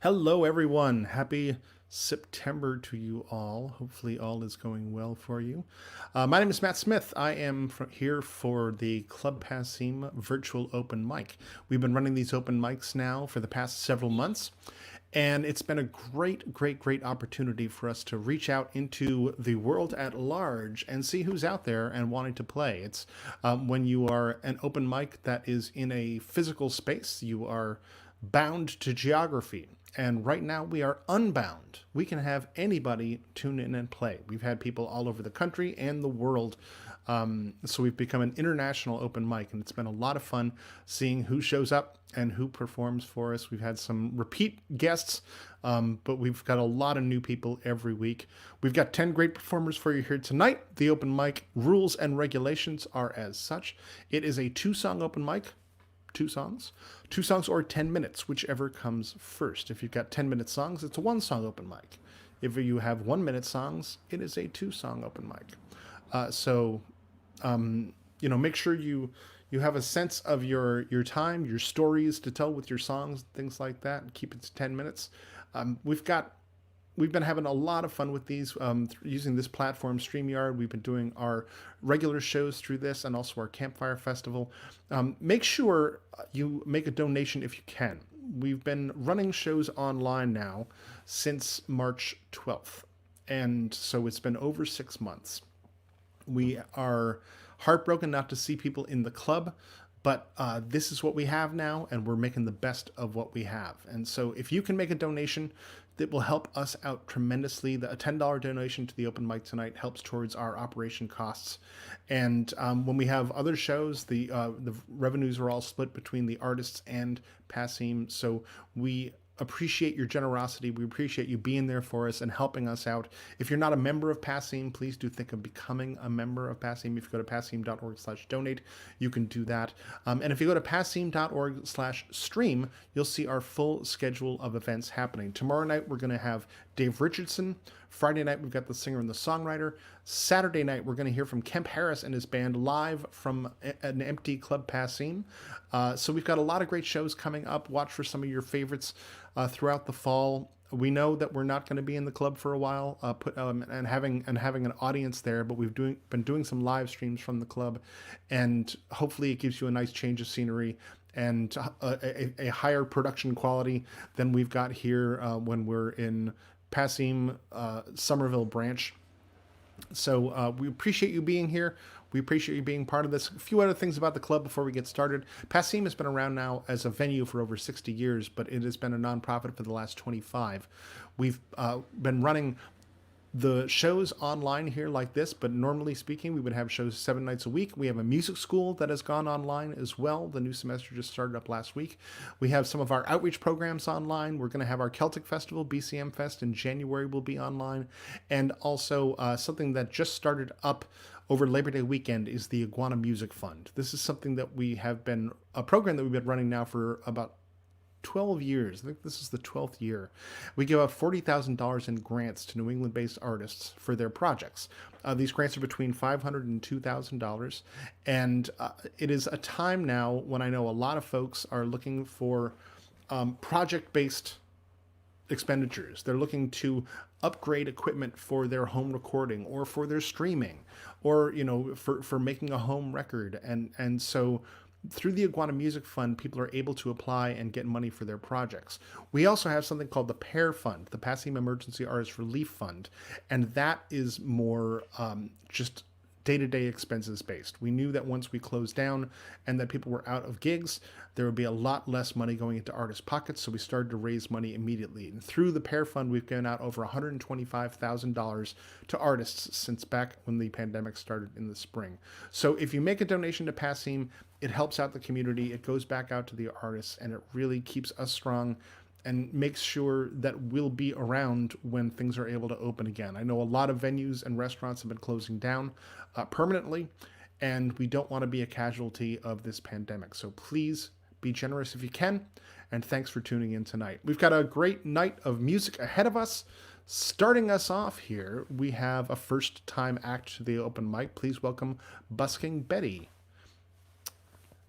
Hello, everyone. Happy September to you all. Hopefully, all is going well for you. My name is Matt Smith. I am here for the Club Passim virtual open mic. We've been running these open mics now for the past several months, and it's been a great opportunity for us to reach out into the world at large and see who's out there and wanting to play. It's when you are an open mic that is in a physical space, you are bound to geography. And right now we are unbound. We can have anybody tune in and play. We've had people all over the country and the world. So we've become an international open mic, and it's been a lot of fun seeing who shows up and who performs for us. We've had some repeat guests, but we've got a lot of new people every week. We've got 10 great performers for you here tonight. The open mic rules and regulations are as such. It is a two-song open mic, two songs or 10 minutes, whichever comes first. If you've got 10-minute songs, it's a one song open mic. If you have 1 minute songs, it is a two-song open mic. So make sure you have a sense of your time, your stories to tell with your songs, things like that, and keep it to 10 minutes. We've been having a lot of fun with these using this platform, StreamYard. We've been doing our regular shows through this and also our Campfire Festival. Make sure you make a donation if you can. We've been running shows online now since March 12th. And so it's been over 6 months. We are heartbroken not to see people in the club, but this is what we have now, and we're making the best of what we have. And so if you can make a donation, that will help us out tremendously. A $10 donation to the open mic tonight helps towards our operation costs. And when we have other shows, the revenues are all split between the artists and Passim. So we appreciate your generosity. We appreciate you being there for us and helping us out. If you're not a member of Passim, please do think of becoming a member of Passim. If you go to passim.org/donate, you can do that. And if you go to passim.org/stream, you'll see our full schedule of events happening. Tomorrow night, we're going to have Dave Richardson. Friday night, we've got the singer and the songwriter. Saturday night, we're going to hear from Kemp Harris and his band live from an empty Club Passim. So we've got a lot of great shows coming up. Watch for some of your favorites throughout the fall. We know that we're not going to be in the club for a while, and having an audience there, but we've been doing some live streams from the club, and hopefully it gives you a nice change of scenery and a higher production quality than we've got here when we're in Passim, Somerville branch. So we appreciate you being here. We appreciate you being part of this. A few other things about the club before we get started. Passim has been around now as a venue for over 60 years, but it has been a nonprofit for the last 25. We've been running the shows online here like this, but normally speaking, we would have shows 7 nights a week. We have a music school that has gone online as well. The new semester just started up last week. We have some of our outreach programs online. We're going to have our Celtic Festival, BCM Fest in January will be online. And also something that just started up over Labor Day weekend is the Iguana Music Fund. This is something that a program that we've been running now for about 12 years. I think this is the 12th year. We give out $40,000 in grants to New England-based artists for their projects. These grants are between $500 and $2,000. And it is a time now when I know a lot of folks are looking for project-based expenditures. They're looking to upgrade equipment for their home recording or for their streaming or, for making a home record. And so through the Iguana Music Fund, people are able to apply and get money for their projects. We also have something called the PAIR Fund, the Passim Emergency Artist Relief Fund, and that is more just day-to-day expenses based. We knew that once we closed down and that people were out of gigs, there would be a lot less money going into artists' pockets, so we started to raise money immediately. And through the PAIR Fund, we've given out over $125,000 to artists since back when the pandemic started in the spring. So if you make a donation to Passim, it helps out the community, it goes back out to the artists, and it really keeps us strong and makes sure that we'll be around when things are able to open again. I know a lot of venues and restaurants have been closing down permanently, and we don't want to be a casualty of this pandemic. So please be generous if you can, and thanks for tuning in tonight. We've got a great night of music ahead of us. Starting us off here, we have a first-time act to the open mic. Please welcome Busking Betty.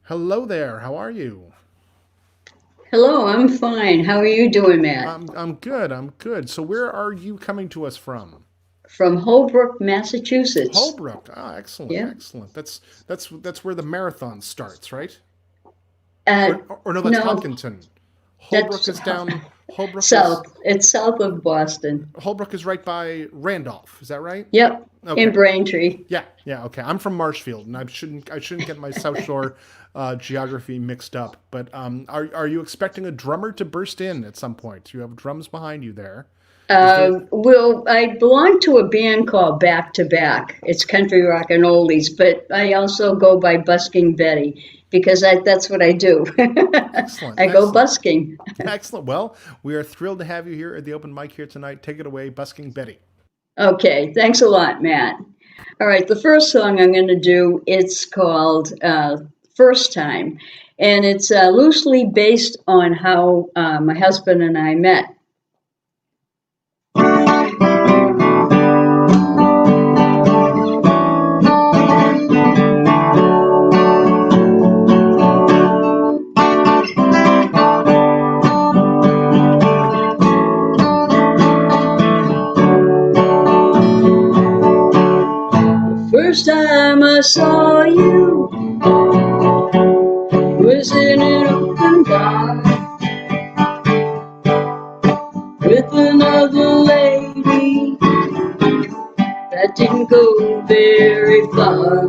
Hello there, how are you? Hello, I'm fine. How are you doing, Matt? I'm good. I'm good. So where are you coming to us from? From Holbrook, Massachusetts. Holbrook. Ah, excellent, Yeah. excellent. That's where the marathon starts, right? Uh, Or no, that's no, Hopkinton. Holbrook that's is down. Holbrook is south. It's south of Boston. Holbrook is right by Randolph. Is that right? Yep, in Okay. Braintree. Yeah, yeah, okay. I'm from Marshfield, and I shouldn't get my South Shore geography mixed up. But are you expecting a drummer to burst in at some point? You have drums behind you there. Is there? Well, I belong to a band called Back to Back. It's country rock and oldies, but I also go by Busking Betty because that's what I do. Excellent, I go excellent, busking. excellent. Well, we are thrilled to have you here at the open mic here tonight. Take it away, Busking Betty. Okay, thanks a lot, Matt. All right, the first song I'm going to do, it's called First Time, and it's loosely based on how my husband and I met. The first time I saw you was in an open bar with another lady that didn't go very far.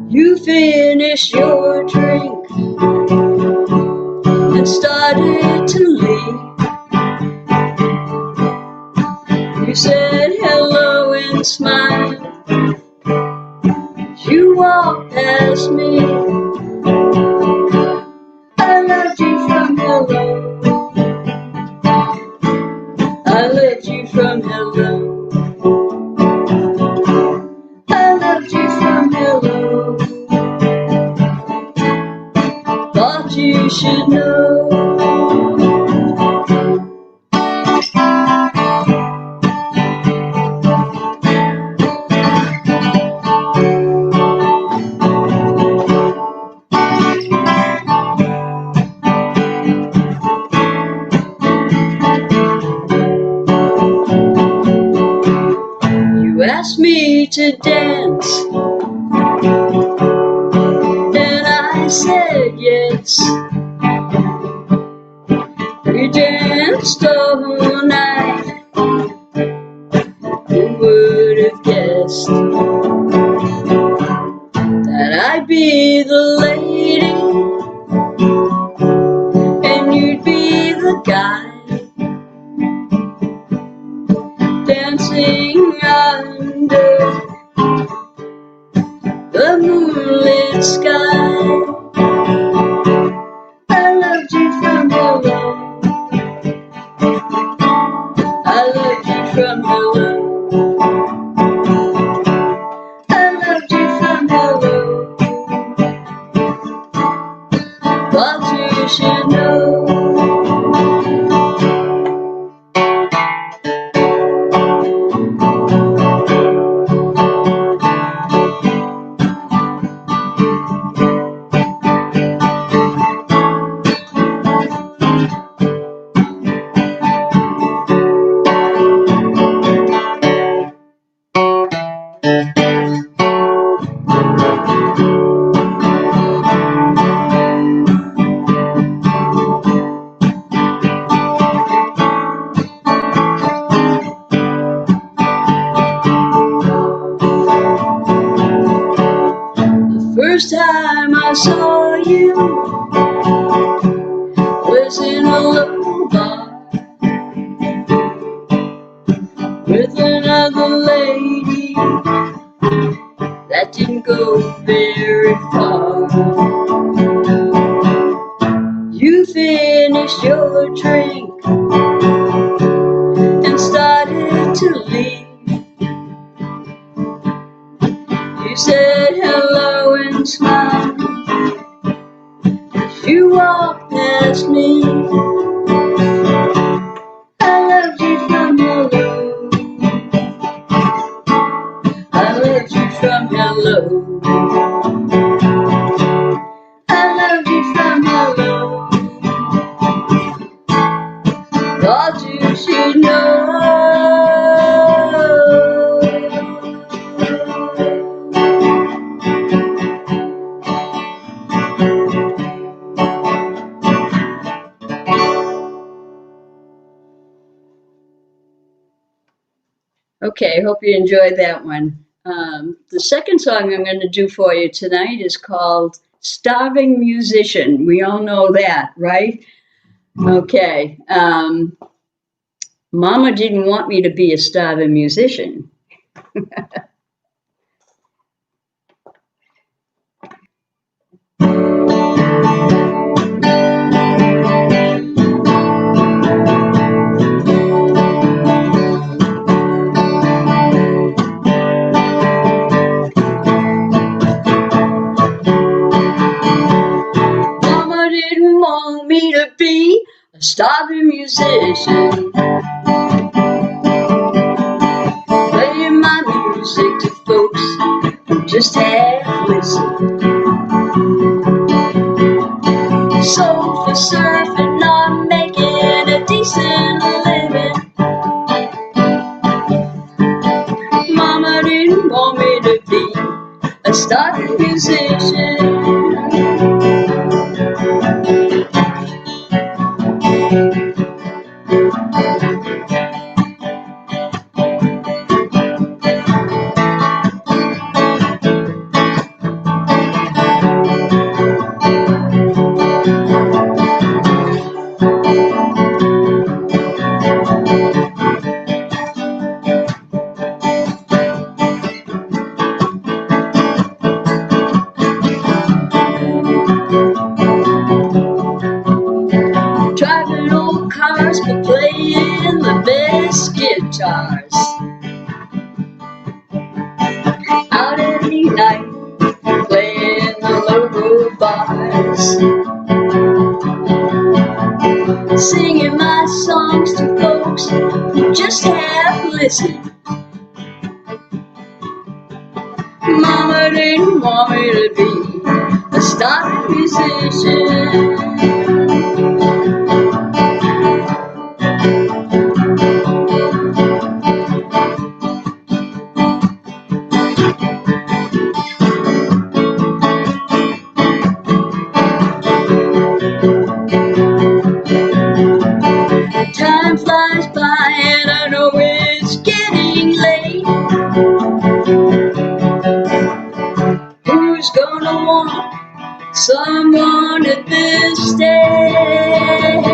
You finished your drink and started to leave. You said hello and smiled. You walked past me. I loved you from hello. I loved you from hello. I loved you from hello. Thought you should know. You asked me to dance, and I said yes. We danced all night. Who would have guessed that I'd be the lady and you'd be the guy dancing under the moonlit sky? I loved you from hello. I loved you from hello. I loved you from hello. Thought you should know. The first time I saw you was in a local bar with another lady that didn't go very far. You finished your drink and started to leave. You said hello and smiled. You walked past me. I loved you from hello. I loved you from hello. I loved you from Okay, hope you enjoyed that one. The second song I'm going to do for you tonight is called Starving Musician. We all know that, right? Okay. Mama didn't want me to be a starving musician. Mama didn't want me to be a starving musician, playing my music to folks who just half listen. So for surfing, I'm making a decent living. Mama didn't want me to be a starving musician. Driving old cars but playing the best guitars. Out every night playing the local bars. Singing my songs to folks who just half listen. Mama didn't want me to be a starving musician. Time flies by and I know it's getting late. Who's gonna want someone at this stage?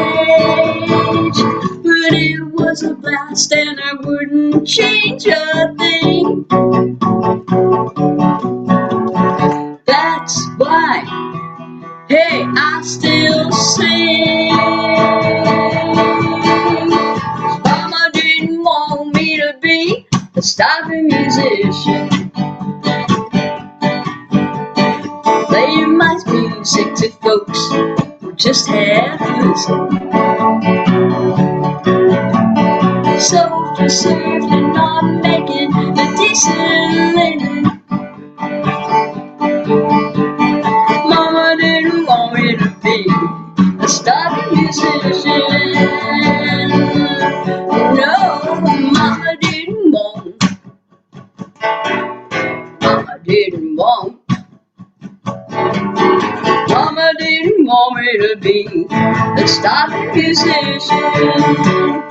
But it was a blast and I wouldn't change a thing. That's why, hey, I still sing. Mama didn't want me to be a starving musician, playing my music to folks who just half listen. So for certain I'm making a decent living. Mama didn't want me to be a starving musician. No, Mama didn't want. Mama didn't want. Mama didn't want me to be a starving musician.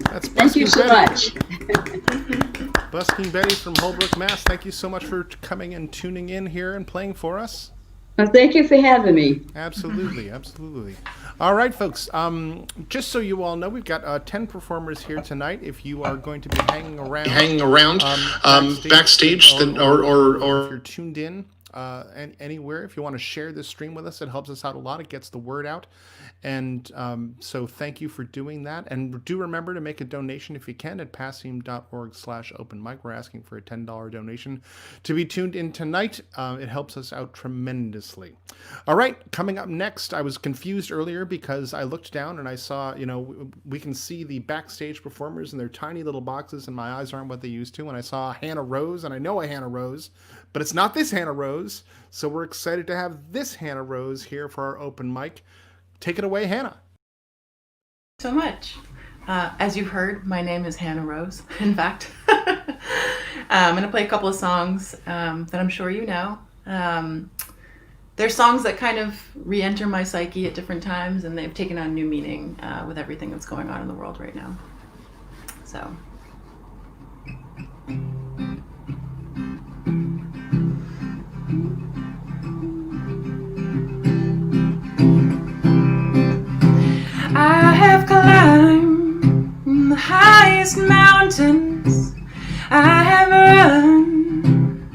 That's Thank you Busking so Betty. much. Busking Betty from Holbrook, Mass. Thank you so much for coming and tuning in here and playing for us. Well, thank you for having me. Absolutely, absolutely. All right, folks. Just so you all know, we've got 10 performers here tonight. If you are going to be Hanging around backstage, or if you're tuned in anywhere, if you want to share this stream with us, it helps us out a lot. It gets the word out. And so thank you for doing that. And do remember to make a donation if you can at passim.org/open mic. We're asking for a $10 donation to be tuned in tonight. It helps us out tremendously. All right, coming up next, I was confused earlier because I looked down and I saw, we can see the backstage performers in their tiny little boxes and my eyes aren't what they used to. And I saw Hannah Rose, and I know a Hannah Rose, but it's not this Hannah Rose. So we're excited to have this Hannah Rose here for our open mic. Take it away, Hannah. so much. As you've heard, my name is Hannah Rose, in fact. I'm going to play a couple of songs that I'm sure you know. They're songs that kind of re-enter my psyche at different times, and they've taken on new meaning with everything that's going on in the world right now. So... I have climbed the highest mountains. I have run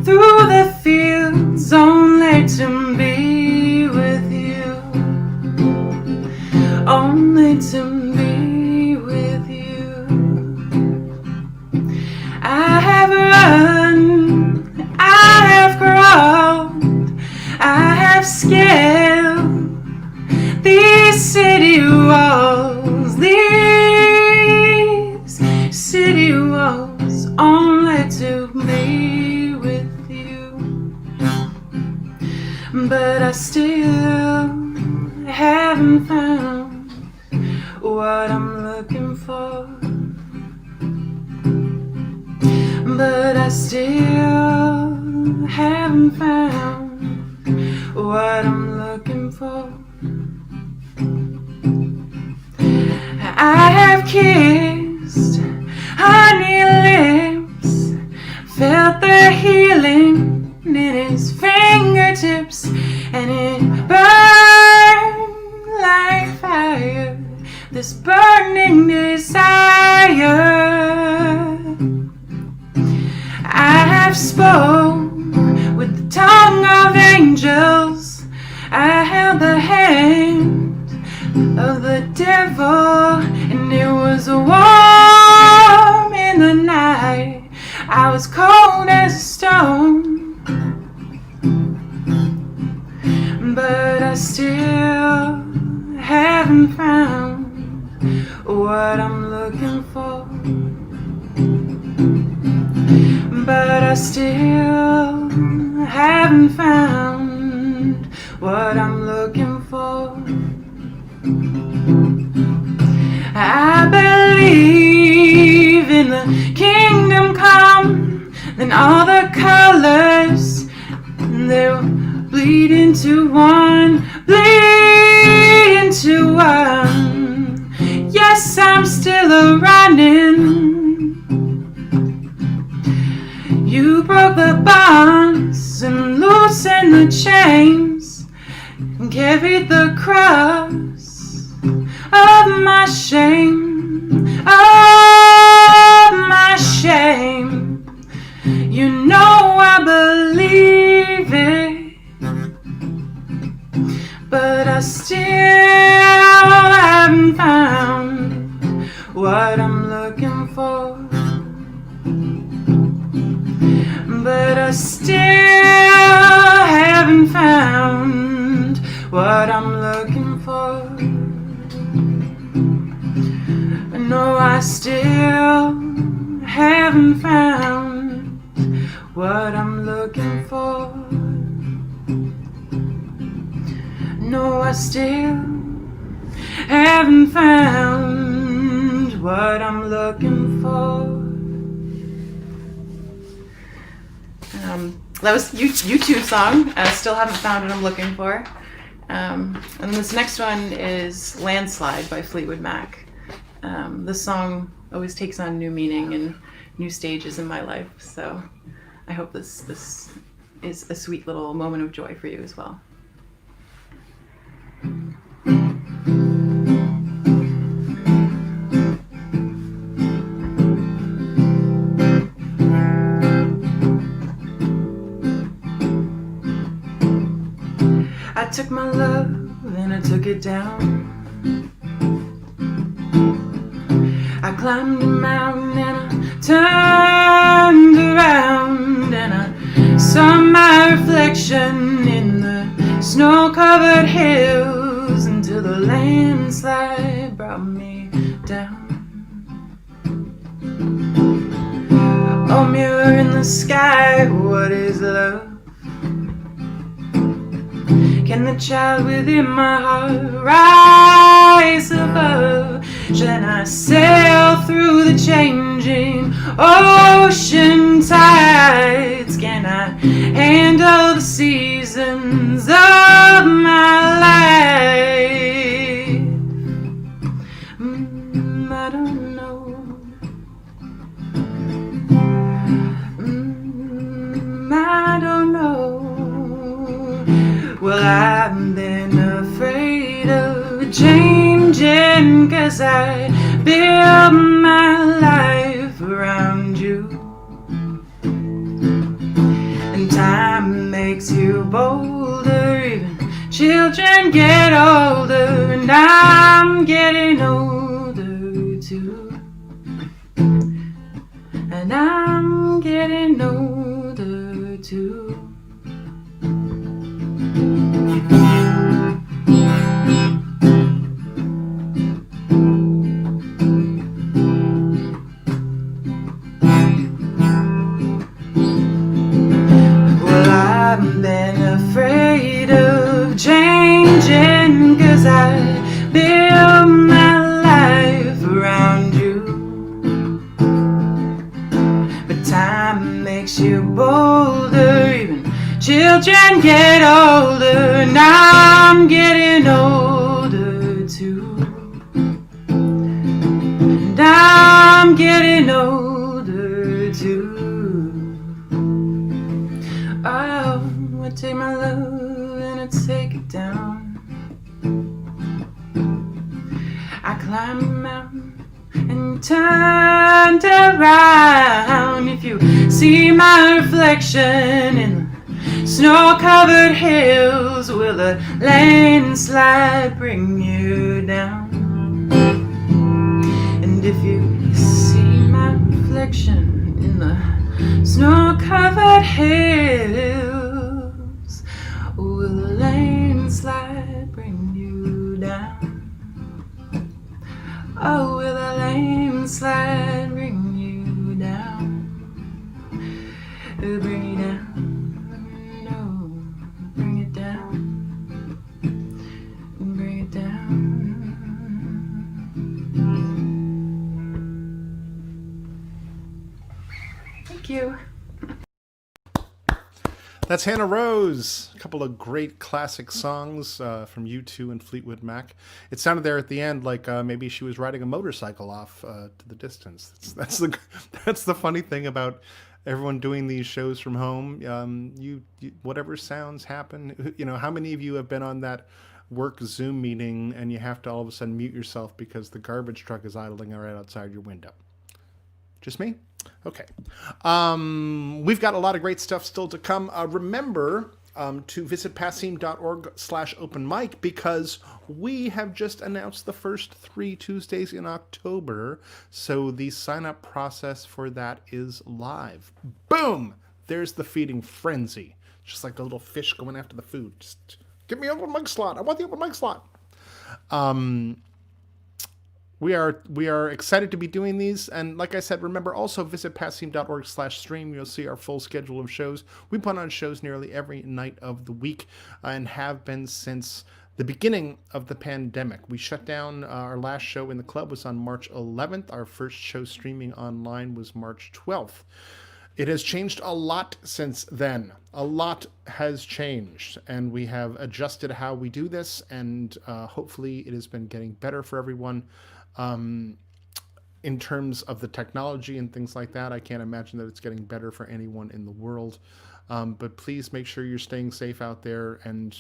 through the fields only to be with you. Only to be with you. I have run, I have crawled, I have scaled these city walls, only to be with you. But I still haven't found what I'm looking for. But I still haven't found what I'm looking for. I have kissed honey lips, felt the healing in his fingertips, and it burned like fire, this burning desire. I have spoke with the tongue of angels, I held the hand of the devil, and it was warm in the night. I was cold as a stone, but I still haven't found what I'm looking for. But I still haven't found what I'm looking for. I believe in the kingdom come, then all the colors, they'll bleed into one, bleed into one. Yes, I'm still a running. You broke the bonds and loosened the chains and carried the cross of my shame, of my shame. You know I believe it, but I still haven't found what I'm looking for. But I still haven't found what I'm looking for. No, I still haven't found what I'm looking for. No, I still haven't found what I'm looking for. That was U2 song. Still haven't found what I'm looking for. And this next one is Landslide by Fleetwood Mac. This song always takes on new meaning and new stages in my life, so I hope this is a sweet little moment of joy for you as well. I took my love and I took it down. I climbed a mountain and I turned around, and I saw my reflection in the snow-covered hills until the landslide brought me down. Oh, mirror in the sky, what is love? Can Can the child within my heart rise above? Shall I sail through the changing ocean tides? Can I handle the seasons of my life? I don't know. I don't know. Well, I've been afraid of changing, 'cause I built my life around you. And time makes you bolder, even children get older, and I'm getting older too. And I'm getting older too. Well, I've been afraid of changing, 'cause I built my life around you. But time makes you bolder, even children get older, and I'm getting older too. And I'm getting older too. Oh, I take my love and I take it down. I climb a mountain and turned around. If you see my reflection in the snow-covered hills, will a landslide bring you down? And if you see my reflection in the snow-covered hills, will a landslide bring you down? Oh, will a landslide bring you down? Bring it down, no, bring it down, bring it down. Thank you. That's Hannah Rose. A couple of great classic songs from U2 and Fleetwood Mac. It sounded there at the end like maybe she was riding a motorcycle off to the distance. That's the funny thing about everyone doing these shows from home. You whatever sounds happen. You know, how many of you have been on that work Zoom meeting and you have to all of a sudden mute yourself because the garbage truck is idling right outside your window? Just me? Okay. We've got a lot of great stuff still to come. Remember to visit passim.org/open mic, because we have just announced the first 3 Tuesdays in October. So the sign up process for that is live. Boom! There's the feeding frenzy. Just like the little fish going after the food. Just give me an open mic slot. I want the open mic slot. We are excited to be doing these, and like I said, remember also visit passim.org/stream. You'll see our full schedule of shows. We put on shows nearly every night of the week, and have been since the beginning of the pandemic. We shut down. Our last show in the club was on March 11th. Our first show streaming online was March 12th. It has changed a lot since then. A lot has changed, and we have adjusted how we do this, and hopefully it has been getting better for everyone. In terms of the technology and things like that, I can't imagine that it's getting better for anyone in the world. But please make sure you're staying safe out there, and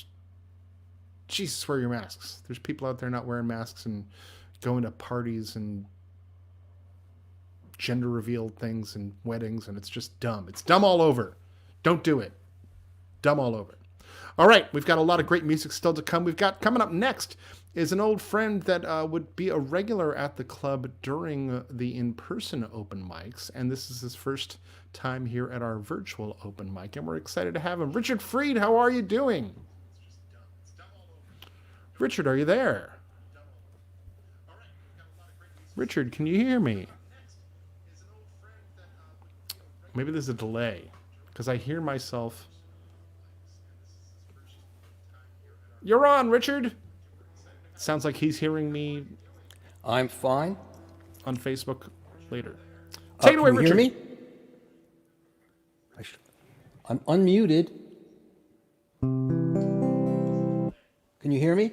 Jesus, wear your masks. There's people out there not wearing masks and going to parties and gender revealed things and weddings, and it's just dumb. It's dumb all over. Don't do it. Dumb all over. All right, we've got a lot of great music still to come. We've got coming up next is an old friend that would be a regular at the club during the in-person open mics, and this is his first time here at our virtual open mic, and we're excited to have him. Richard Freed, how are you doing? Richard, are you there? Richard, can you hear me? Maybe there's a delay, because I hear myself. You're on, Richard. Sounds like he's hearing me I'm fine. on Facebook later. Take it away, Can you Richard. hear me? I'm unmuted. Can you hear me?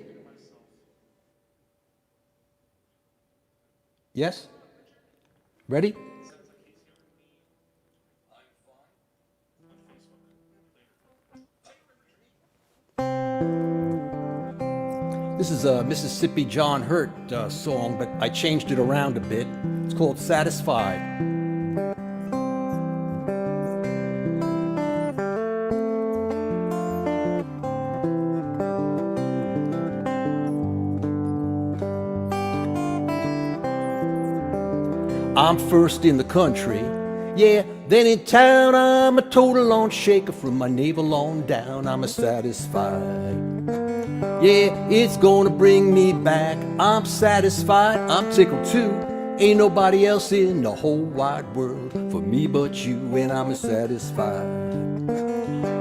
Yes? Ready? This is a Mississippi John Hurt song, but I changed it around a bit. It's called Satisfied. I'm first in the country, yeah, then in town I'm a total on shaker. From my navel on down, I'm a satisfied. Yeah, it's gonna bring me back. I'm satisfied, I'm tickled too. Ain't nobody else in the whole wide world for me but you, and I'm a satisfied.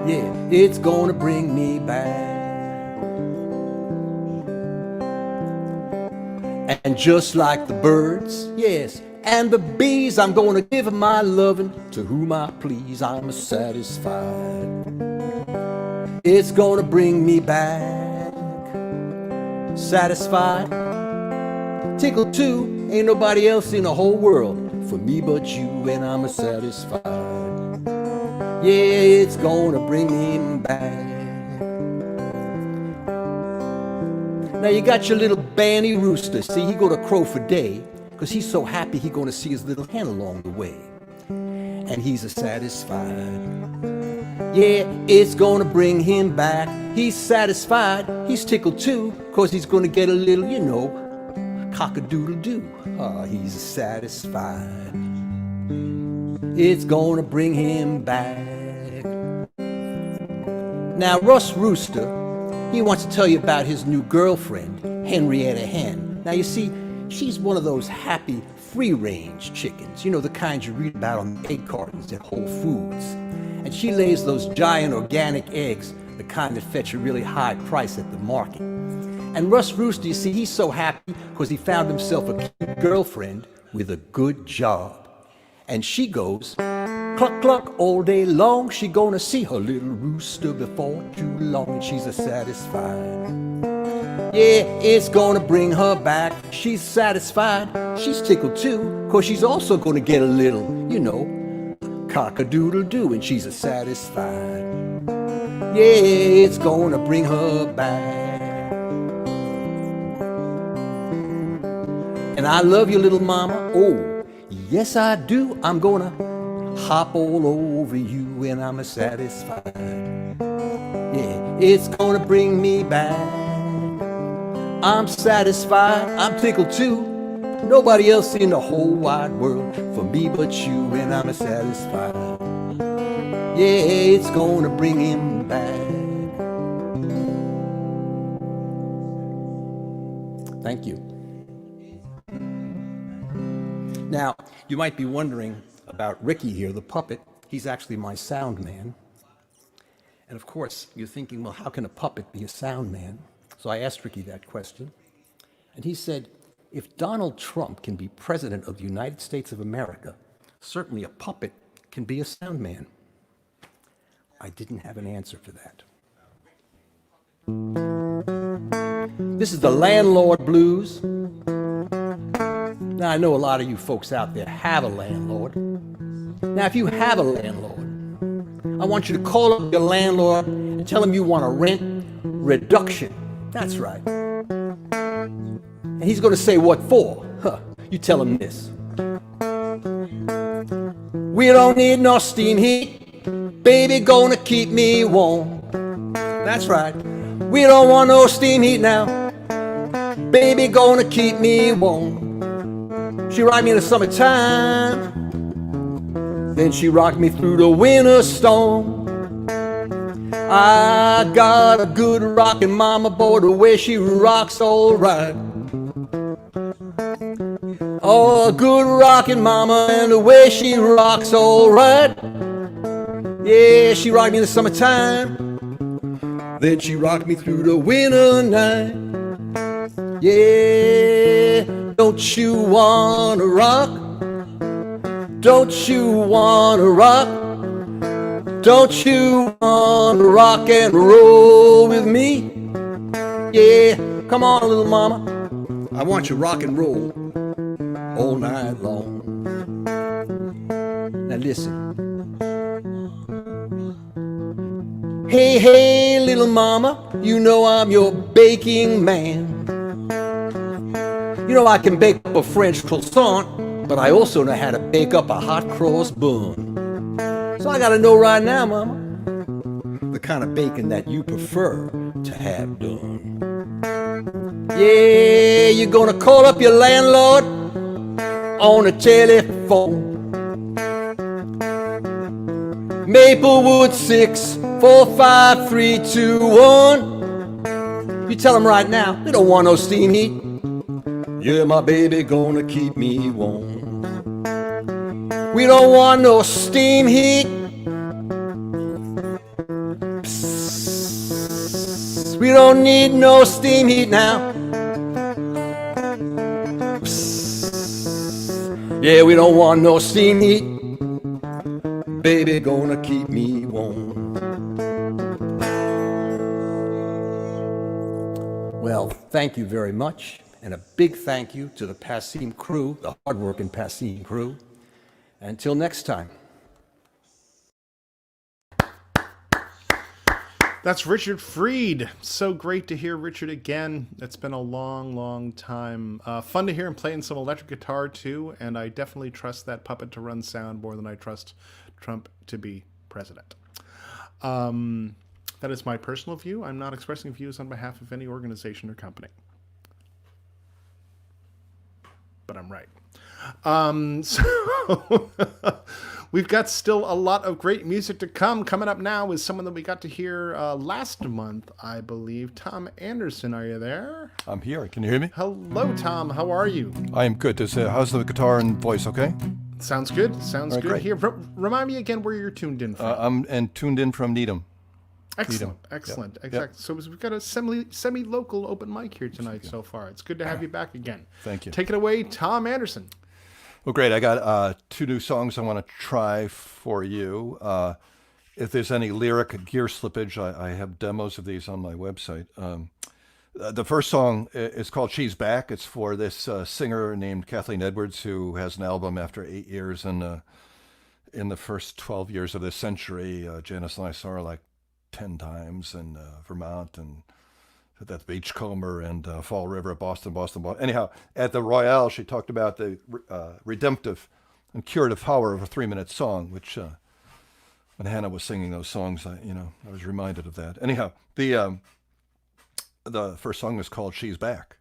Yeah, it's gonna bring me back. And just like the birds, yes, and the bees, I'm gonna give my lovin' to whom I please. I'm a satisfied. It's gonna bring me back. Satisfied, tickled too. Ain't nobody else in the whole world for me but you, and I'm a satisfied. Yeah, it's gonna bring me back. Now you got your little Banny Rooster. See, he go to crow for day, 'cause he's so happy he gonna see his little hen along the way. And he's a satisfied. Yeah, it's gonna bring him back. He's satisfied, he's tickled too, 'cause he's gonna get a little, you know, cock-a-doodle-doo. He's satisfied. It's gonna bring him back. Now Russ Rooster, he wants to tell you about his new girlfriend, Henrietta Hen. Now you see, she's one of those happy, free-range chickens, you know, the kinds you read about on the egg cartons at Whole Foods. And she lays those giant organic eggs, the kind that fetch a really high price at the market. And Russ Rooster, you see, he's so happy because he found himself a cute girlfriend with a good job. And she goes, cluck, cluck, all day long. She gonna see her little rooster before too long, and she's a satisfied. Yeah, it's gonna bring her back. She's satisfied, she's tickled too, 'cause she's also gonna get a little, you know, cock-a-doodle-doo, and she's a satisfied. Yeah, it's gonna bring her back. And I love you, little mama. Oh, yes I do. I'm gonna hop all over you, and I'm a satisfied. Yeah, it's gonna bring me back. I'm satisfied, I'm tickled too. Nobody else in the whole wide world for me but you, and I'm a satisfied. Yeah, it's gonna bring him back. Thank you. Now, you might be wondering about Ricky here, the puppet. He's actually my sound man. And of course, you're thinking, well, how can a puppet be a sound man? So I asked Ricky that question. And he said, if Donald Trump can be president of the United States of America, certainly a puppet can be a sound man. I didn't have an answer for that. This is the Landlord Blues. Now, I know a lot of you folks out there have a landlord. Now, if you have a landlord, I want you to call up your landlord and tell him you want a rent reduction. That's right. And he's going to say, what for? You tell him this. We don't need no steam heat. Baby, gonna keep me warm. That's right. We don't want no steam heat now. Baby, gonna keep me warm. She rocked me in the summertime, then she rocked me through the winter storm. I got a good rockin' mama, boy, the way she rocks all right. Oh, a good rockin' mama, and the way she rocks all right. Yeah, she rocked me in the summertime, Then she rocked me through the winter night. Yeah, don't you wanna rock? Don't you wanna rock? Don't you wanna rock and roll with me? Yeah, come on, little mama. I want you rock and roll all night long. Now listen. Hey, hey, little mama, you know I'm your baking man. You know I can bake up a French croissant, but I also know how to bake up a hot cross bun. So I gotta know right now, mama, the kind of bacon that you prefer to have done. Yeah, you're gonna call up your landlord on the telephone. Maplewood 6 4 5 3 2 1. You tell them right now, they don't want no steam heat. Yeah, my baby gonna keep me warm. We don't want no steam heat. Psst. We don't need no steam heat now. Psst. Yeah, we don't want no steam heat. Baby gonna keep me warm. Well, thank you very much, and a big thank you to the Passim crew, the hardworking Passim crew. Until next time. That's Richard Freed. So great to hear Richard again. It's been a long, long time. Fun to hear him playing some electric guitar too, and I definitely trust that puppet to run sound more than I trust Trump to be president. That is my personal view. I'm not expressing views on behalf of any organization or company. But I'm right. So we've got still a lot of great music to come. Coming up now is someone that we got to hear last month, I believe. Tom Anderson, are you there? I'm here. Can you hear me? Hello, Tom. How are you? I am good. How's the guitar and voice okay? Sounds good. Sounds good. Great. Here, remind me again where you're tuned in from. I'm tuned in from Needham. Excellent, excellent, Yep. exactly. So we've got a semi-local open mic here tonight so far. It's good to have you back again. Thank you. Take it away, Tom Anderson. Well, great. I got 2 new songs I want to try for you. If there's any lyric gear slippage, I have demos of these on my website. The first song is called She's Back. It's for this singer named Kathleen Edwards, who has an album after 8 years. And in the first 12 years of this century, Janice and I saw her like 10 times in Vermont and at the Beachcomber and Fall River, Boston. Anyhow, at the Royale, she talked about the redemptive and curative power of a 3-minute song, which when Hannah was singing those songs, I was reminded of that. Anyhow, the first song is called She's Back.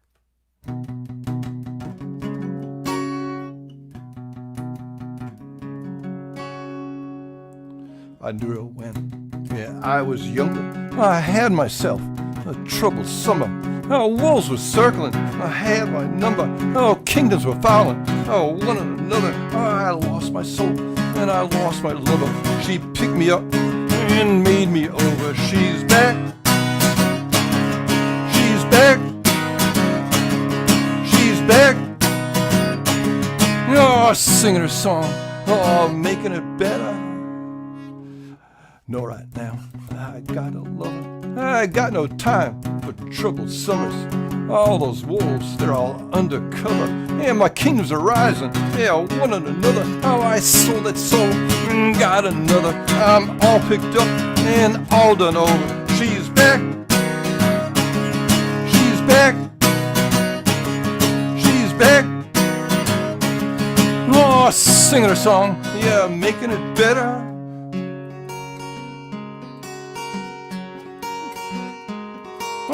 I knew her when I was younger. I had myself a troubled summer. Oh, wolves were circling. I had my number. Oh, kingdoms were falling. Oh, one and another. Oh, I lost my soul and I lost my lover. She picked me up and made me over. She's back. She's back. She's back. Oh, singing her song. Oh, making it better. No, right now, I got a lover. I got no time for troubled summers. All those wolves, they're all undercover. Yeah, my kingdoms are rising. Yeah, one and another. Oh, I sold that soul and got another. I'm all picked up and all done over. She's back. She's back. She's back. Oh, singing her song. Yeah, making it better.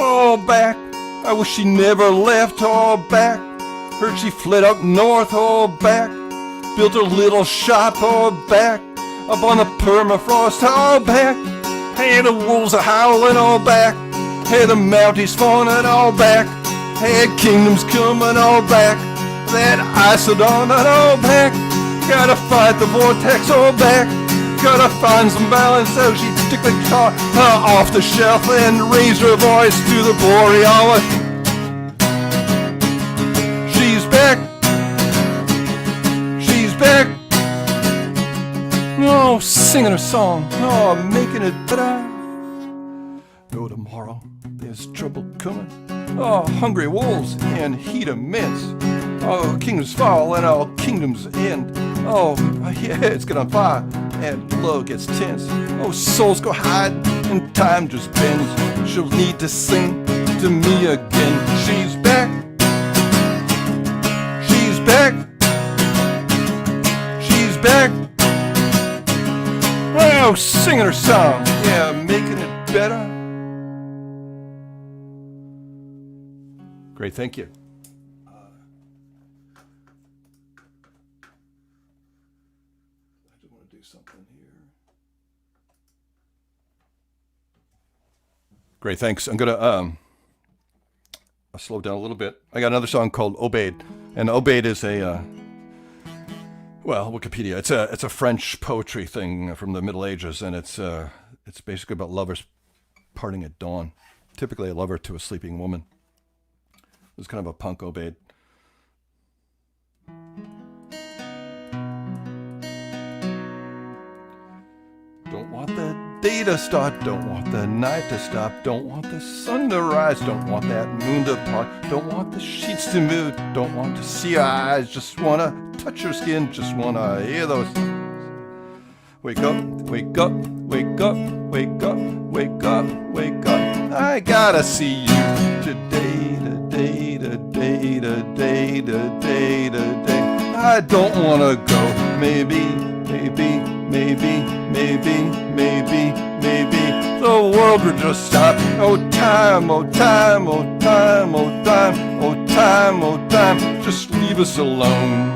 Oh, back, I wish she never left. Oh, back, heard she fled up north. Oh, back, built her little shop. Oh, back, up on the permafrost. Oh, back, hey, the wolves are howling. Oh, back, hey, the Mounties fawning. Oh, back, hey, kingdoms coming. Oh, back, that Isodon. Oh, back, gotta fight the vortex. Oh, back, gotta find some balance. So she took the car off the shelf and raised her voice to the Borealis. She's back. She's back. Oh, singing a song. Oh, making it better. No, tomorrow there's trouble coming. Oh, hungry wolves and heat immense. Oh, kingdoms fall and all kingdoms end. Oh, yeah, it's get on fire and love gets tense. Oh, souls go hide and time just bends. She'll need to sing to me again. She's back. She's back. She's back. Oh, singing her song. Yeah, making it better. Great, thank you. I just want to do something here. Great, thanks. I'm gonna I'll slow down a little bit. I got another song called Obeid, and Obeid is a well, Wikipedia. It's a French poetry thing from the Middle Ages, and it's basically about lovers parting at dawn. Typically, a lover to a sleeping woman. It was kind of a punk Obeid. Don't want the day to start, don't want the night to stop, don't want the sun to rise, don't want that moon to part, don't want the sheets to move, don't want to see your eyes, just wanna touch your skin, just wanna hear those. Wake up, wake up, wake up, wake up, wake up, wake up. I gotta see you today, today, today, today, today, today. I don't wanna go, maybe, maybe, maybe, maybe, maybe, maybe. The world would just stop. Oh time, oh time, oh time, oh time, oh time, oh time. Just leave us alone.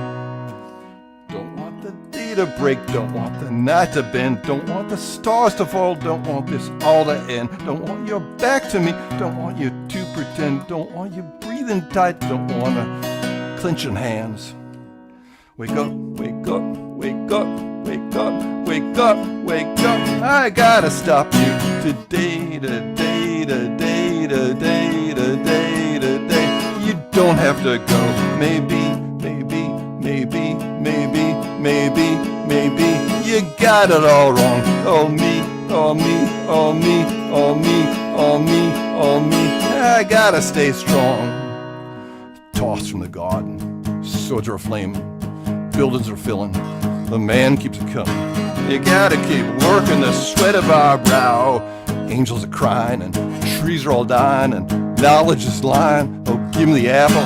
Don't want the day to break, don't want the night to bend, don't want the stars to fall, don't want this all to end. Don't want your back to me, don't want you to pretend, don't want you breathing tight, don't want to clenching hands. Wake up, wake up, wake up, wake up, wake up, wake up. I gotta stop you today, today, today, today, today, today. You don't have to go. Maybe, maybe, maybe, maybe, maybe, maybe. You got it all wrong. Oh me, oh me, oh me, oh me, oh me, oh me. I gotta stay strong. Tossed from the garden, swords are aflame. Buildings are filling, the man keeps it coming. You gotta keep working the sweat of our brow. Angels are crying and trees are all dying and knowledge is lying. Oh, give me the apple.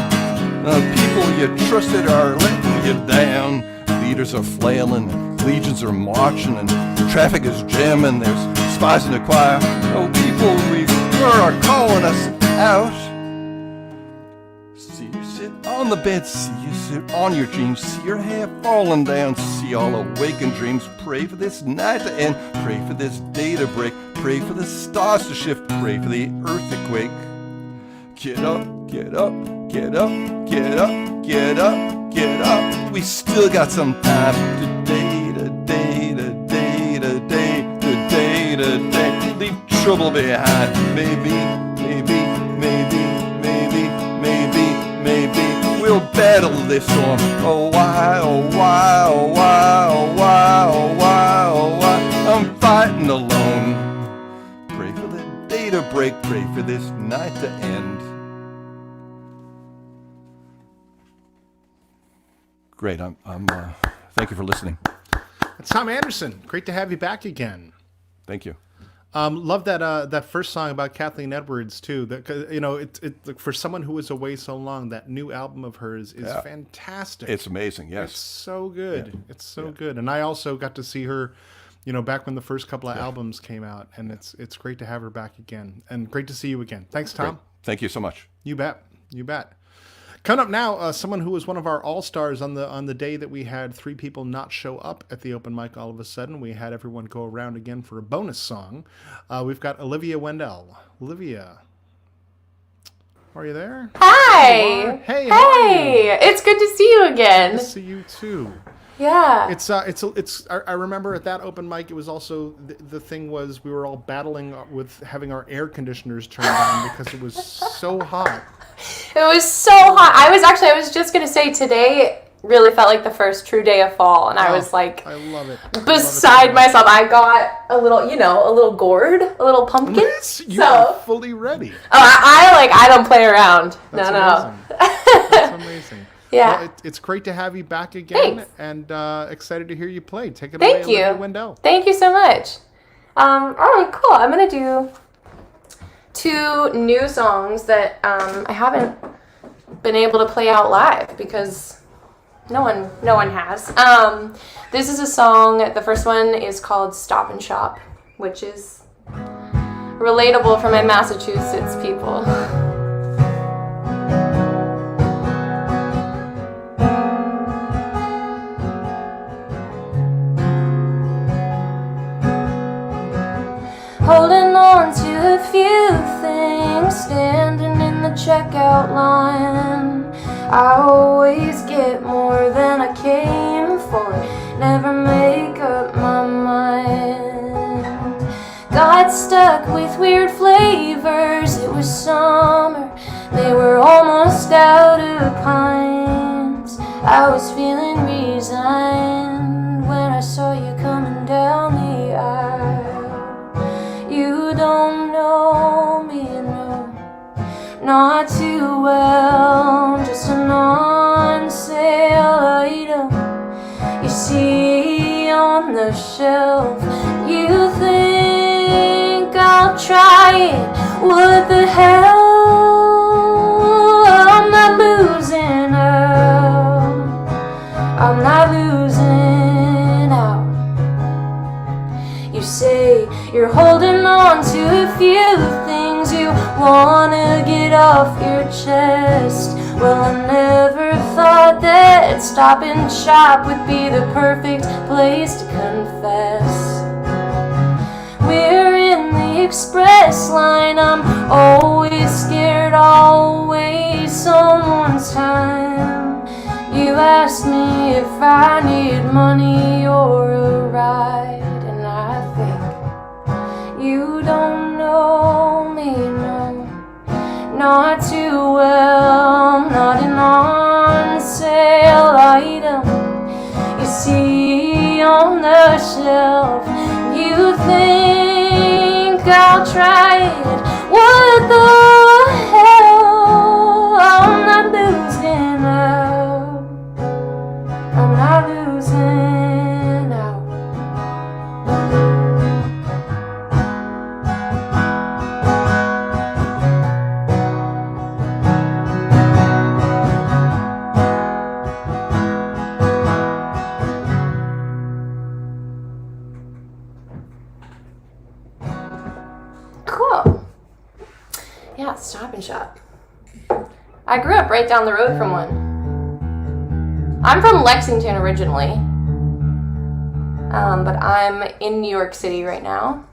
The people you trusted are letting you down. Leaders are flailing and legions are marching and traffic is jamming. There's spies in the choir. Oh, people we are calling us out. See you sit on the bed, see you sit on your dreams, see your hair falling down, see all awakened dreams. Pray for this night to end, pray for this day to break, pray for the stars to shift, pray for the earth to quake. Get up, get up, get up, get up, get up, get up. We still got some time. Today, today, today, today, today, today. Leave trouble behind. Maybe, maybe, maybe, maybe, maybe, maybe. We'll battle this storm. Oh why, oh why, oh why, oh why, oh why, oh why. I'm fighting alone. Pray for the day to break, pray for this night to end. Great, thank you for listening. It's Tom Anderson. Great to have you back again. Thank you. Love that first song about Kathleen Edwards too. That it for someone who was away so long, that new album of hers is fantastic. It's amazing. Yes, it's so good. Yeah. It's so good. And I also got to see her, back when the first couple of albums came out, and it's great to have her back again, and great to see you again. Thanks, Tom. Great. Thank you so much. You bet. You bet. Coming up now, someone who was one of our all-stars on the day that we had 3 people not show up at the open mic. All of a sudden, we had everyone go around again for a bonus song. We've got Olivia Wendell. Olivia, are you there? Hi. Hey. Hey. It's good to see you again. Good to see you too. Yeah. I remember at that open mic, it was also the thing was we were all battling with having our air conditioners turned on because it was so hot. It was so hot. I was just gonna say today really felt like the first true day of fall, and I was like, I love it. Beside myself. I got a little gourd, a little pumpkin. Yes, you are fully ready. Oh, I don't play around. That's no. Amazing. That's amazing. Yeah. Well, it's great to have you back again. Thanks. And excited to hear you play. Take it Thank away, you. Olivia Wendell. Thank you so much. All right, cool. I'm gonna do 2 new songs that I haven't been able to play out live because no one has. This is a song. The first one is called "Stop and Shop," which is relatable for my Massachusetts people. Holding on to a few things, standing in the checkout line. I always get more than I came for, never make up my mind. Got stuck with weird flavors, it was summer, they were almost out of pines. I was feeling resigned when I saw you coming down the aisle. You don't know me, no, not too well, just an on-sale item you see on the shelf. You think I'll try it, what the hell, I'm not losing out, I'm not losing out. You say you're holding on to a few things you wanna get off your chest. Well, I never thought that Stop and Shop would be the perfect place to confess. We're in the express line, I'm always scared I'll waste someone's time. You asked me if I need money or a ride, and I think you don't know me, no, not too well, not an on-sale item you see on the shelf. You think I'll try it, what the hell, I'm not losing out, I'm not losing out. Cool. Yeah, Stop and Shop. I grew up right down the road from one. I'm from Lexington originally, but I'm in New York City right now.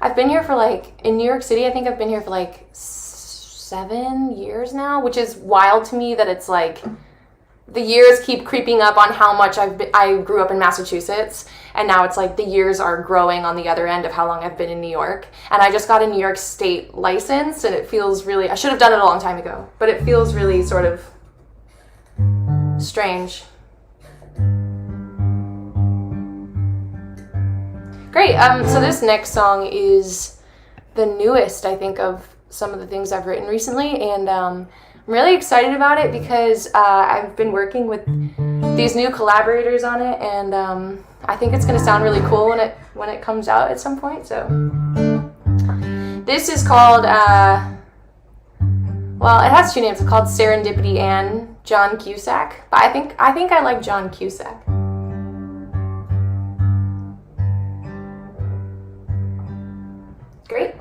I've been here for in New York City, I think I've been here for 7 years now, which is wild to me that it's the years keep creeping up on how much I grew up in Massachusetts, and now it's the years are growing on the other end of how long I've been in New York. And I just got a New York State license, and it feels really, I should have done it a long time ago, but it feels really sort of strange. Great, so this next song is the newest, I think, of some of the things I've written recently, and I'm really excited about it because I've been working with these new collaborators on it, and I think it's going to sound really cool when it comes out at some point. So this is called, well, it has 2 names. It's called Serendipity and John Cusack, but I think I like John Cusack. Great.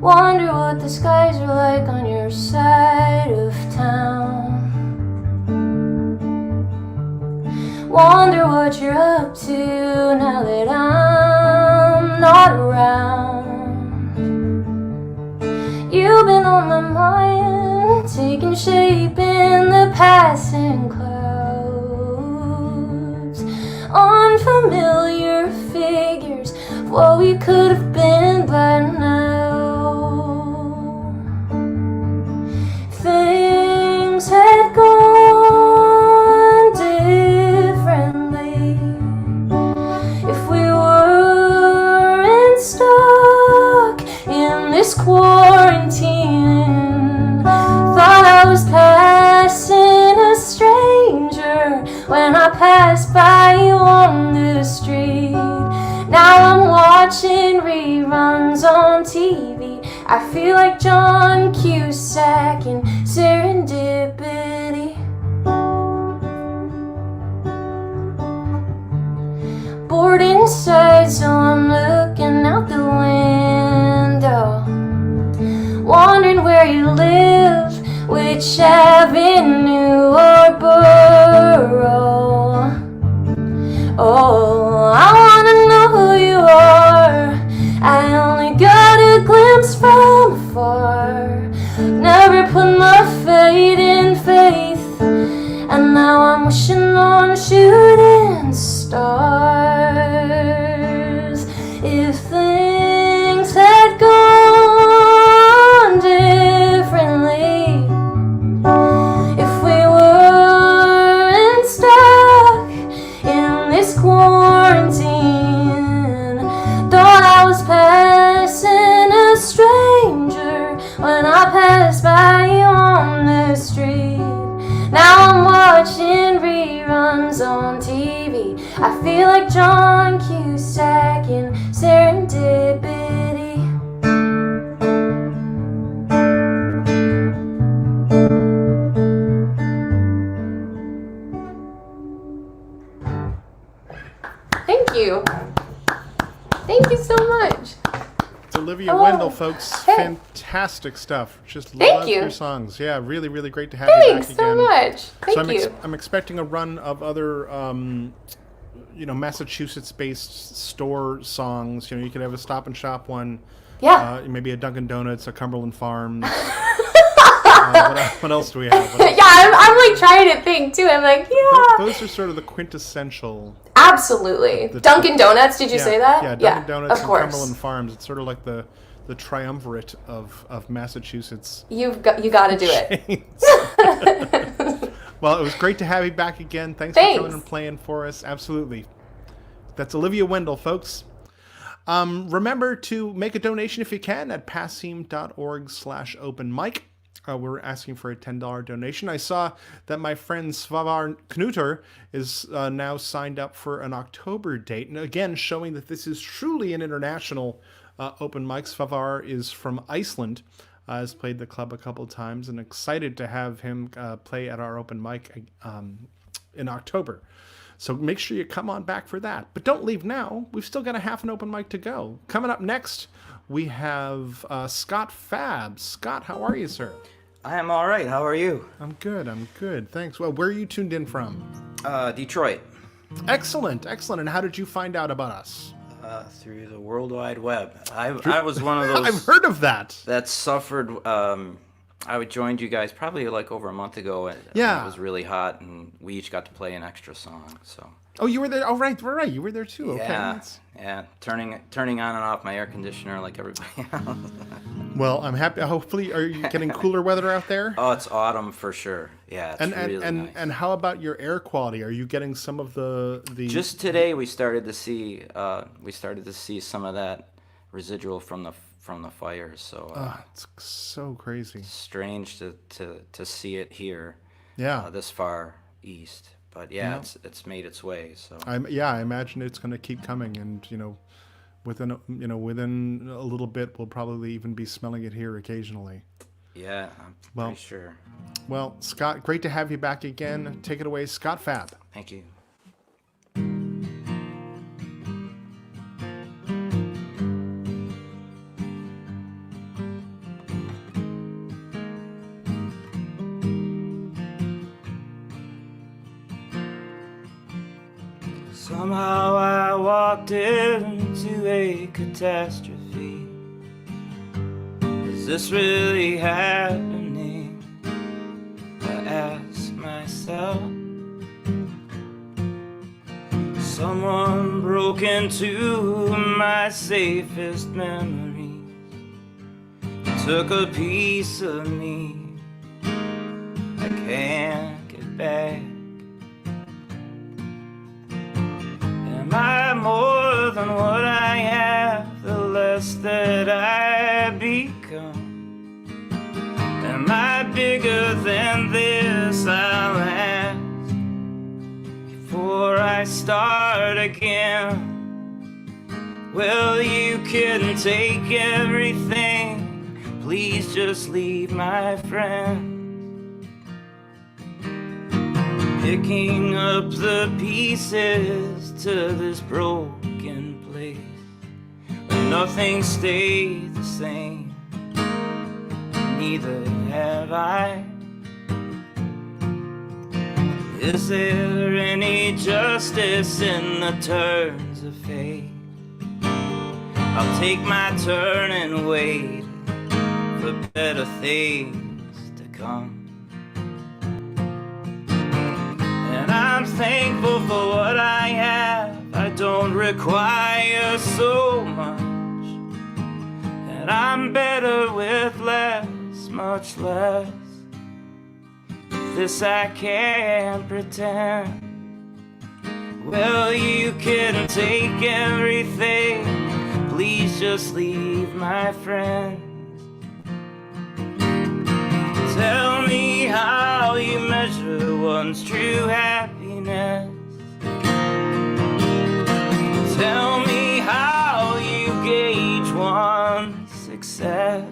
Wonder what the skies are like on your side of Wonder what you're up to now that I'm not around. You've been on my mind, taking shape in the passing clouds. Unfamiliar figures of what we could have been by now. Things had gone differently if we weren't stuck in this quarantine. Thought I was passing a stranger when I passed by you on the street. Now I'm watching reruns on TV. I feel like John Cusack in Serendipity. Bored inside, so I'm looking out the window, wondering where you live, which avenue or borough. Oh, I wanna know who you are. I only got a glimpse from afar. Never put my fate in faith, and now I'm wishing on a shooting stars. If things had gone differently, if we weren't stuck in this quarantine, thought I was passing a stranger when I passed by you on the street. Now I'm watching reruns on TV. I feel like John Cusack in Serendipity. Thank you. Thank you so much. It's Olivia Wendell, folks. Hey. Fantastic stuff. Just Thank love you. your songs. Yeah, really, really great to have you Thanks back so again. much. Thank So you. I'm expecting a run of other, Massachusetts-based store songs. You could have a Stop and Shop one. Yeah. Maybe a Dunkin' Donuts, a Cumberland Farms. What else do we have? What else? Yeah, I'm like trying to think too. I'm like, yeah. Those are sort of the quintessential. Absolutely. Dunkin' Donuts, did you say that? Yeah, Dunkin' Donuts of and course. Cumberland Farms. It's sort of like the triumvirate of Massachusetts. You got to do it. chains. Well, it was great to have you back again. Thanks for coming and playing for us. Absolutely. That's Olivia Wendell, folks. Remember to make a donation if you can at passim.org/open mic. We're asking for a $10 donation. I saw that my friend Svavar Knuter is now signed up for an October date. And again, showing that this is truly an international open mic. Svavar is from Iceland, has played the club a couple of times, and excited to have him play at our open mic in October. So make sure you come on back for that. But don't leave now. We've still got a half an open mic to go. Coming up next, we have Scott Fab. Scott, how are you, sir? I am all right. How are you? I'm good. Thanks. Well, where are you tuned in from? Detroit. Excellent. And how did you find out about us? Through the World Wide Web. I was one of those. I've heard of that. That suffered. I joined you guys probably like over a month ago. Yeah. It was really hot, and we each got to play an extra song. So. Oh, you were there. Oh, right. You were there too. Okay. Yeah. Turning on and off my air conditioner like everybody else. Well, I'm happy. Hopefully, are you getting cooler weather out there? Oh, it's autumn for sure. Yeah, it's really nice. And how about your air quality? Are you getting some of the? Just today, we started to see some of that residual from the fires. So. It's so crazy. Strange to see it here. Yeah. This far east. But yeah, it's made its way. So I imagine it's going to keep coming, and within a little bit, we'll probably even be smelling it here occasionally. Yeah, I'm pretty sure. Well, Scott, great to have you back again. Take it away, Scott Fab. Thank you. Somehow I walked into a catastrophe. Is this really happening? I ask myself. Someone broke into my safest memories, took a piece of me I can't get back. Am I more than what I have, the less that I become? Am I bigger than this? I'll ask before I start again. Well, you can take everything, please just leave, my friend. Picking up the pieces to this broken place where nothing stayed the same, neither have I. Is there any justice in the turns of fate? I'll take my turn and wait for better things to come. And I'm thankful for what I have. I don't require so much, and I'm better with less, much less. This I can't pretend. Well, you can take everything, please just leave, my friend. Tell me how you measure one's true happiness. Tell me how you gauge one's success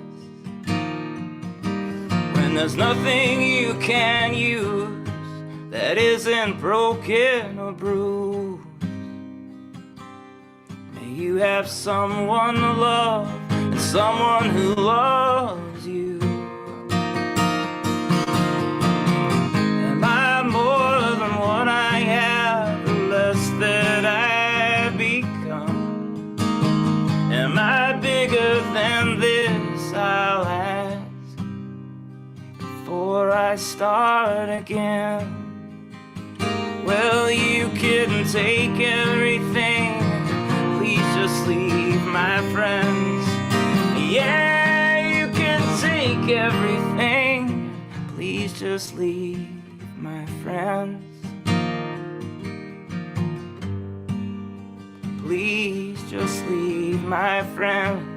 when there's nothing you can use that isn't broken or bruised. May you have someone to love and someone who loves you. Am I more than what I have, the less that I become? Am I bigger than this? I'll ask before I start again. Well, you can take everything, please just leave, my friends. Yeah, you can take everything, please just leave, my friends. Please just leave, my friends.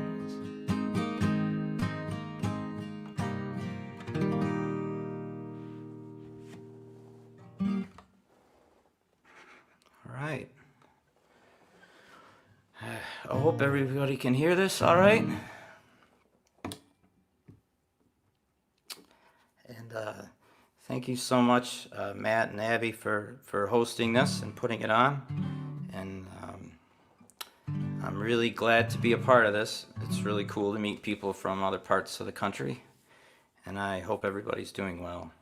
All right. I hope everybody can hear this all right. And thank you so much, Matt and Abby, for hosting this and putting it on. And I'm really glad to be a part of this. It's really cool to meet people from other parts of the country. And I hope everybody's doing well.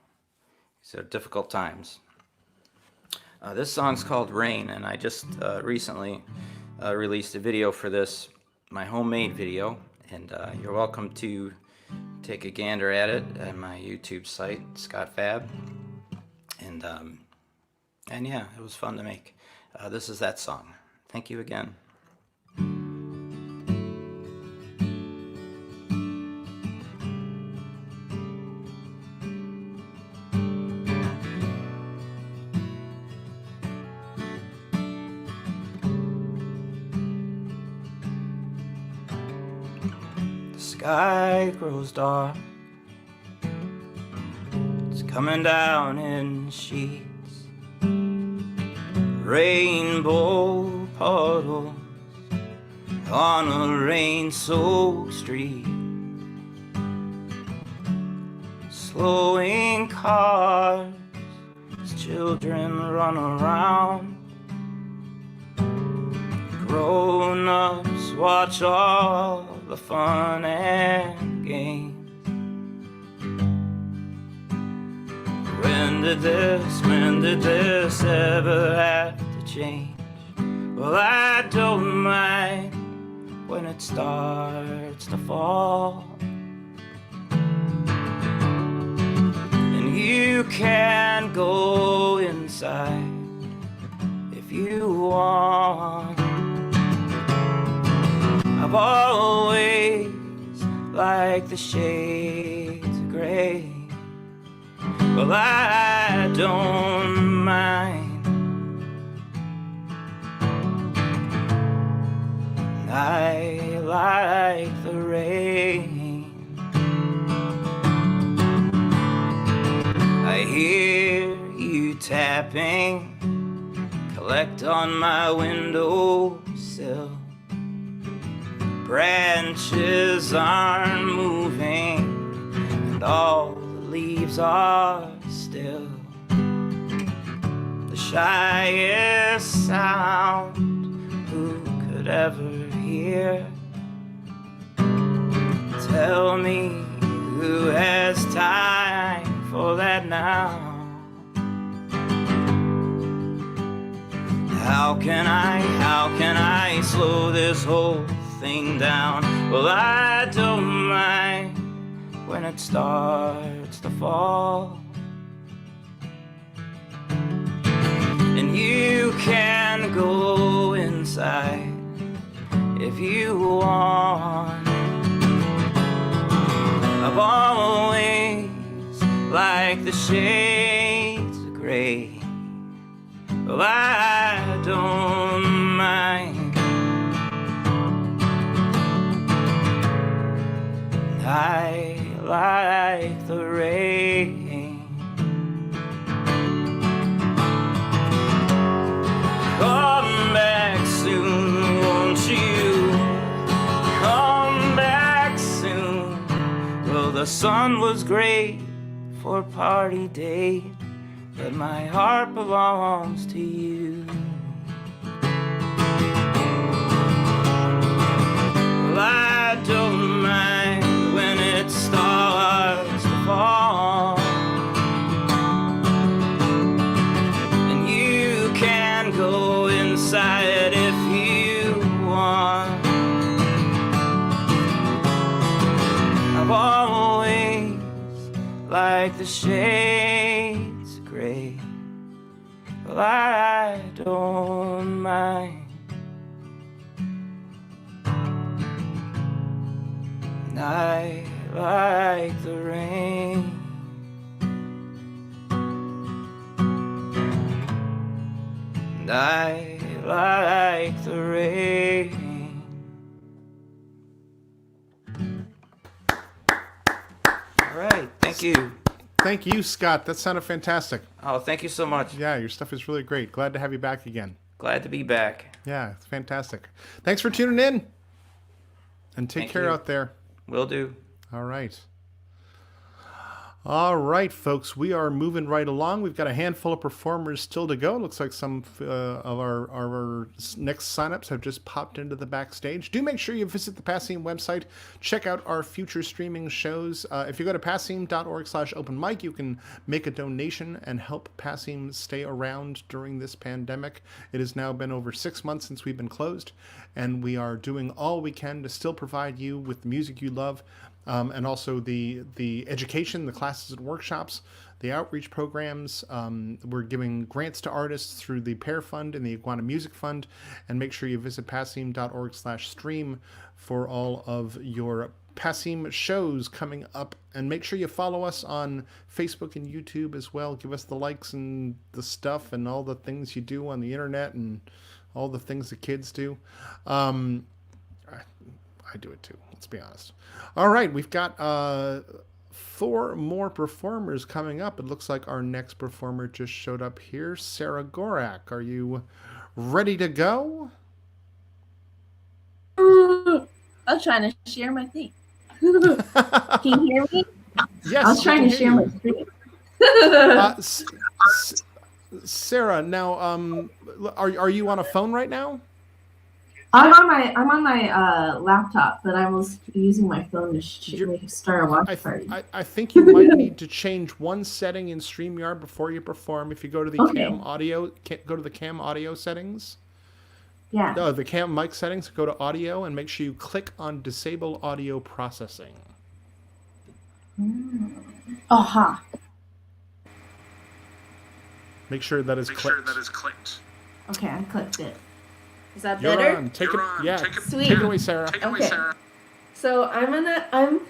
These are difficult times. This song's called Rain, and I just recently released a video for this, my homemade video, and you're welcome to take a gander at it at my YouTube site, Scott Fab. And yeah, it was fun to make. This is that song. Thank you again. Sky grows dark, it's coming down in sheets, rainbow puddles on a rain-soaked street, slowing cars as children run around, grown-ups watch all the fun and games. When did this ever have to change? Well, I don't mind when it starts to fall, and you can go inside if you want. I've always liked the shades of gray. Well, I don't mind. I like the rain. I hear you tapping, collect on my windowsill. Branches aren't moving, and all the leaves are still. The shyest sound who could ever hear. Tell me who has time for that now? How can I slow this whole thing down? Well, I don't mind when it starts to fall, and you can go inside if you want. I've always liked the shades of gray. Well, I don't mind. I like the rain. Come back soon, won't you? Come back soon. Well, the sun was great for a party date, but my heart belongs to you. Well, I don't mind when it starts to fall, and you can go inside if you want. I've always liked the shades of gray. Well, I don't mind. And I like the rain. And I like the rain. All right, thank you. Thank you, Scott. That sounded fantastic. Oh, thank you so much. Yeah, your stuff is really great. Glad to have you back again. Glad to be back. Yeah, it's fantastic. Thanks for tuning in. And take care out there. Will do. All right. All right, folks. We are moving right along. We've got a handful of performers still to go. Looks like some of our next signups have just popped into the backstage. Do make sure you visit the Passim website. Check out our future streaming shows. If you go to passim.org/open mic, you can make a donation and help Passim stay around during this pandemic. It has now been over 6 months since we've been closed, and we are doing all we can to still provide you with the music you love. And also the education, the classes and workshops, the outreach programs. We're giving grants to artists through the Pear Fund and the Iguana Music Fund. And make sure you visit passim.org/stream for all of your Passim shows coming up. And make sure you follow us on Facebook and YouTube as well. Give us the likes and the stuff and all the things you do on the internet and all the things the kids do. I do it too. Let's be honest. All right, we've got 4 more performers coming up. It looks like our next performer just showed up here. Sarah Gorak, are you ready to go? I was trying to share my thing. Can you hear me? Yes. I was trying to share my screen. Sarah, now, are you on a phone right now? I'm on my laptop, but I was using my phone to start a watch party. I think you might need to change one setting in StreamYard before you perform. If you go to the cam audio, go to the cam audio settings, Yeah. No, the cam mic settings, go to audio and make sure you click on disable audio processing. Aha. Make sure that is clicked. Okay, I clicked it. Is that You're better? on. Take it. Yeah. Sweet. Take it away, Sarah. Okay. So I'm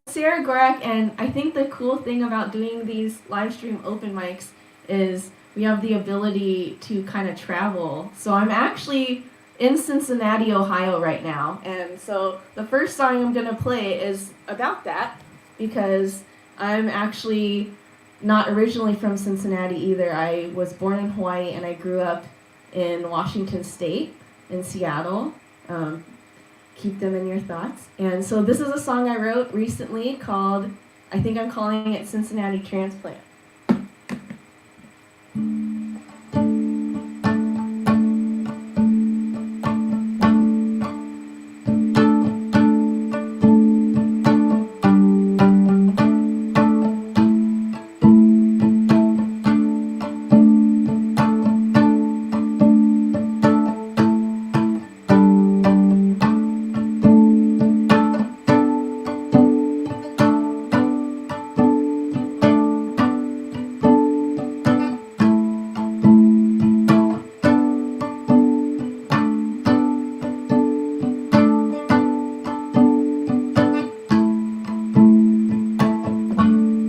Sarah Gorak, and I think the cool thing about doing these live stream open mics is we have the ability to kind of travel. So I'm actually in Cincinnati, Ohio right now, and so the first song I'm gonna play is about that because I'm actually not originally from Cincinnati either. I was born in Hawaii and I grew up in Washington State, in Seattle. Keep them in your thoughts. And so this is a song I wrote recently called, I think I'm calling it Cincinnati Transplant.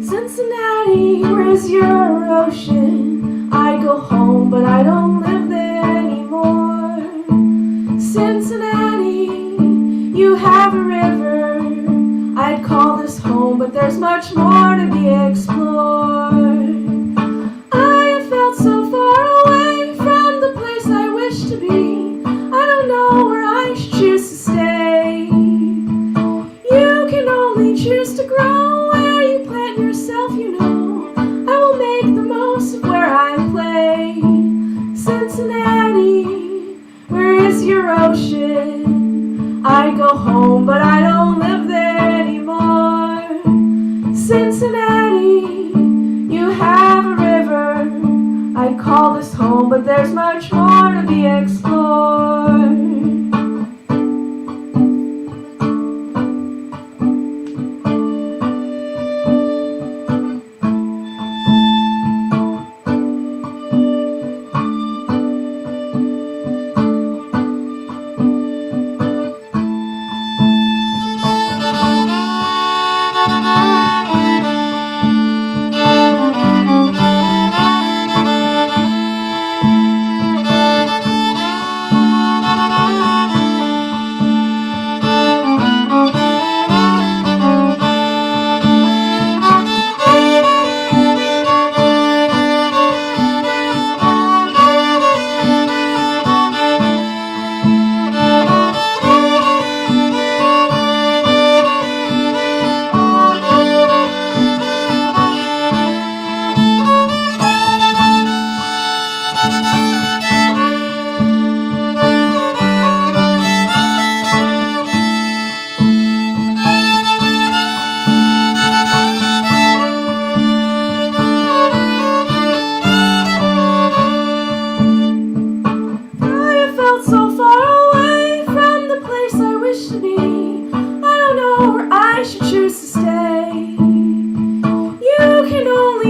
Cincinnati, where's your ocean? I go home, but I don't live there anymore. Cincinnati, you have a river. I'd call this home, but there's much more to be explored. I have felt so far away from the place I wish to be. I don't know where I should choose to stay. You can only choose to grow where you plant yourself, you know. I will make the most of where I play. Cincinnati, where is your ocean? I go home, but I don't live there anymore. Cincinnati, you have a river. I call this home, but there's much more to be explored.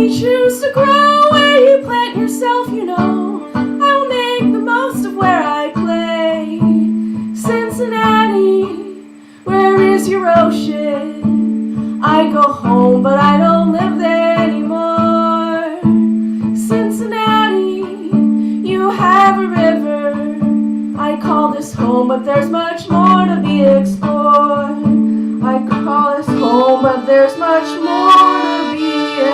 Choose to grow where you plant yourself, you know. I will make the most of where I play. Cincinnati, where is your ocean? I go home, but I don't live there anymore. Cincinnati, you have a river. I call this home, but there's much more to be explored. I call this home, but there's much more to be explored.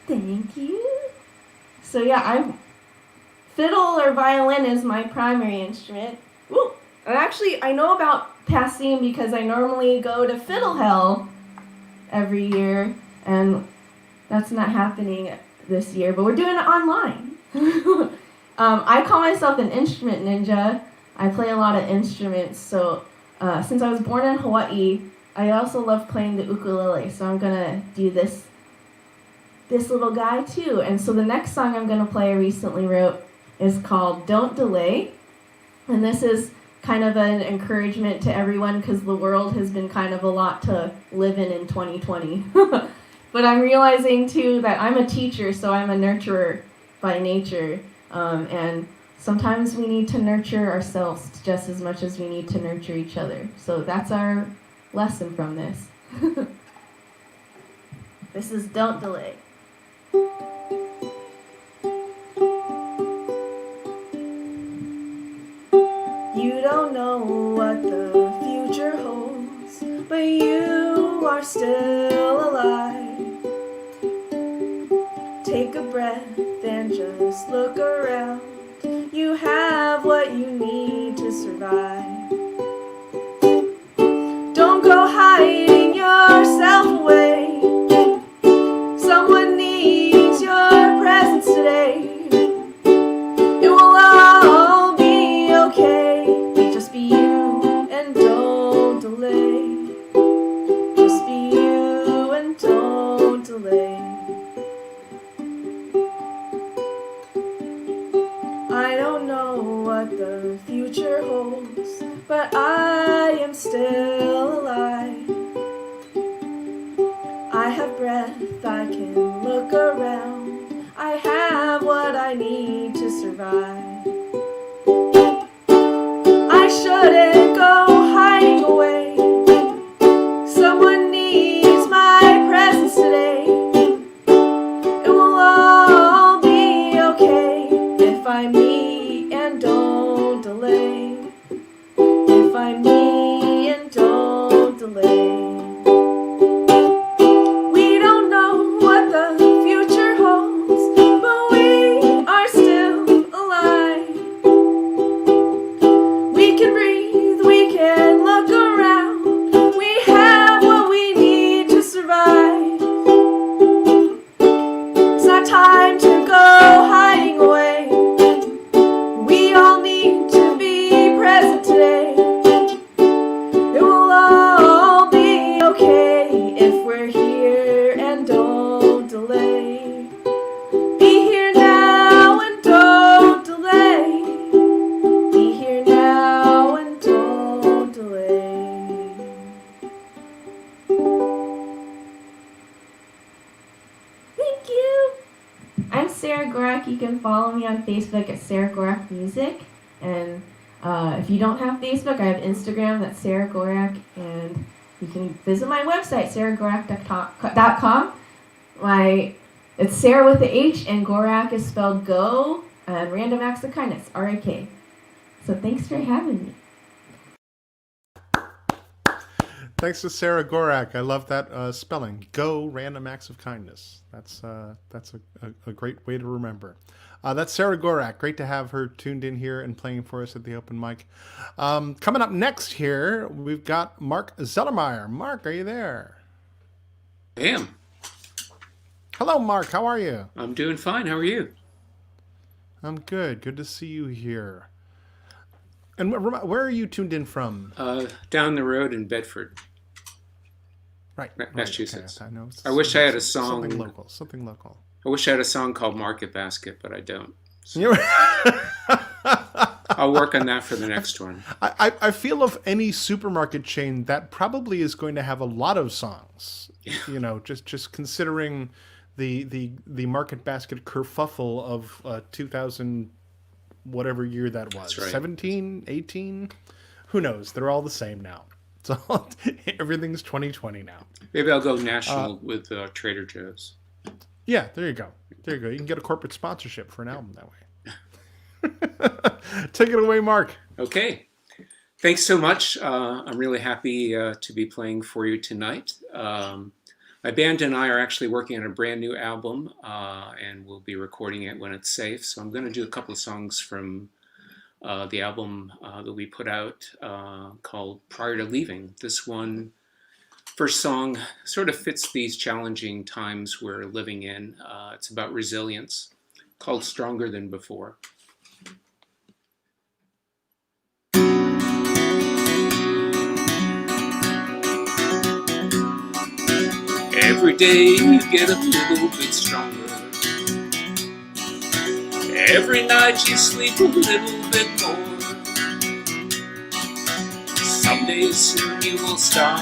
Thank you. So yeah, fiddle or violin is my primary instrument. Woo! And actually, I know about Passim because I normally go to Fiddle Hell every year, and that's not happening this year, but we're doing it online. I call myself an instrument ninja. I play a lot of instruments. So since I was born in Hawaii, I also love playing the ukulele, so I'm gonna do this little guy too. And so the next song I'm gonna play I recently wrote is called Don't Delay. And this is kind of an encouragement to everyone because the world has been kind of a lot to live in 2020. But I'm realizing too that I'm a teacher, so I'm a nurturer by nature. And sometimes we need to nurture ourselves just as much as we need to nurture each other. So that's our lesson from this. This is Don't Delay. You don't know what the future holds, but you are still alive. Take a breath and just look around. You have what you need to survive. Don't go hiding yourself away. Someone needs your presence today. It will all be okay. Just be you and don't delay. Just be you and don't delay. I don't know what the future holds, but I am still alive. I have breath, I can look around. I have what I need to survive. I shouldn't go hiding away. Someone needs my presence today. It will all be okay if I'm me and don't delay. If I'm me and don't delay. We don't know what the future holds, but we are still alive. We can breathe, we can look around. We have what we need to survive. It's not time to go hiding away. We all need to be present today. It will all be okay if we're here and don't delay. Be here now and don't delay. Be here now and don't delay. Thank you. I'm Sarah Gorak. You can follow me on Facebook at Sarah Gorak Music. And if you don't have Facebook, I have Instagram, that's Sarah Gorak. And you can visit my website, sarahgorak.com. It's Sarah with the H, and Gorak is spelled Go, and Random Acts of Kindness, R-A-K. So thanks for having me. Thanks to Sarah Gorak. I love that spelling. Go Random Acts of Kindness. That's a great way to remember. That's Sarah Gorak. Great to have her tuned in here and playing for us at the open mic. Coming up next here, we've got Mark Zellermeyer. Mark, are you there? I am. Hello, Mark. How are you? I'm doing fine. How are you? I'm good. Good to see you here. And where are you tuned in from? Down the road in Bedford. Right. Massachusetts. Okay. I know. I wish I had a song. Something local. I wish I had a song called Market Basket, but I don't. So I'll work on that for the next one. I feel of any supermarket chain that probably is going to have a lot of songs. Yeah. You know, just considering the Market Basket kerfuffle of 2000 whatever year that was. Right. 17, 18, who knows? They're all the same now. So everything's 2020 now. Maybe I'll go national with Trader Joe's. Yeah, there you go. You can get a corporate sponsorship for an album that way. Take it away, Mark. Okay. Thanks so much. I'm really happy to be playing for you tonight. My band and I are actually working on a brand new album, and we'll be recording it when it's safe. So I'm going to do a couple of songs from the album that we put out called Prior to Leaving. This one, first song, sort of fits these challenging times we're living in. It's about resilience, called Stronger Than Before. Every day you get a little bit stronger. Every night you sleep a little bit more. Someday soon you will start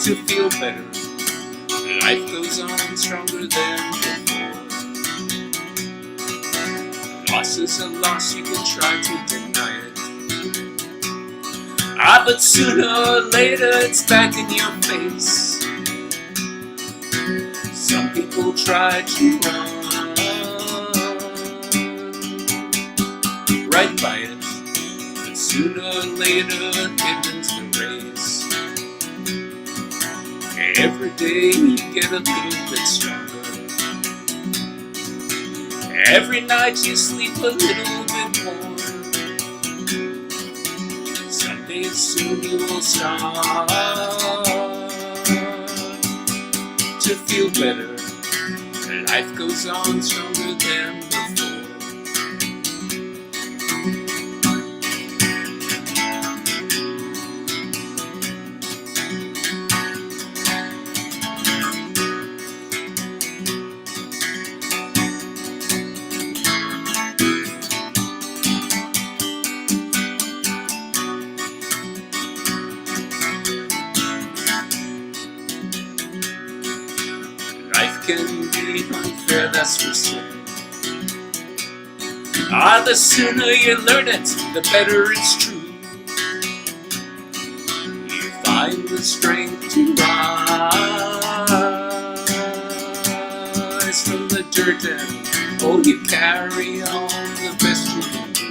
to feel better. Life goes on stronger than before. Loss is a loss, you can try to deny it. But sooner or later it's back in your face. Some people try to run right by it, but sooner or later it wins the race. Every day you get a little bit stronger. Every night you sleep a little bit more. Someday soon you will start to feel better. Life goes on stronger than before. Life can be unfair, that's for certain. The sooner you learn it, the better it's true. You find the strength to rise from the dirt and oh, you carry on the best you can do.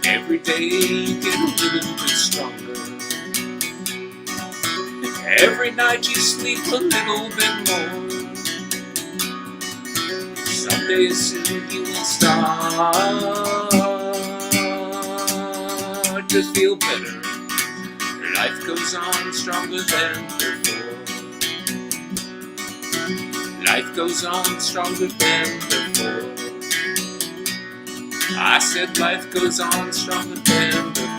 Every day you get a little bit stronger. Every night you sleep a little bit more. Someday soon you will start to feel better. Life goes on stronger than before. Life goes on stronger than before. I said life goes on stronger than before.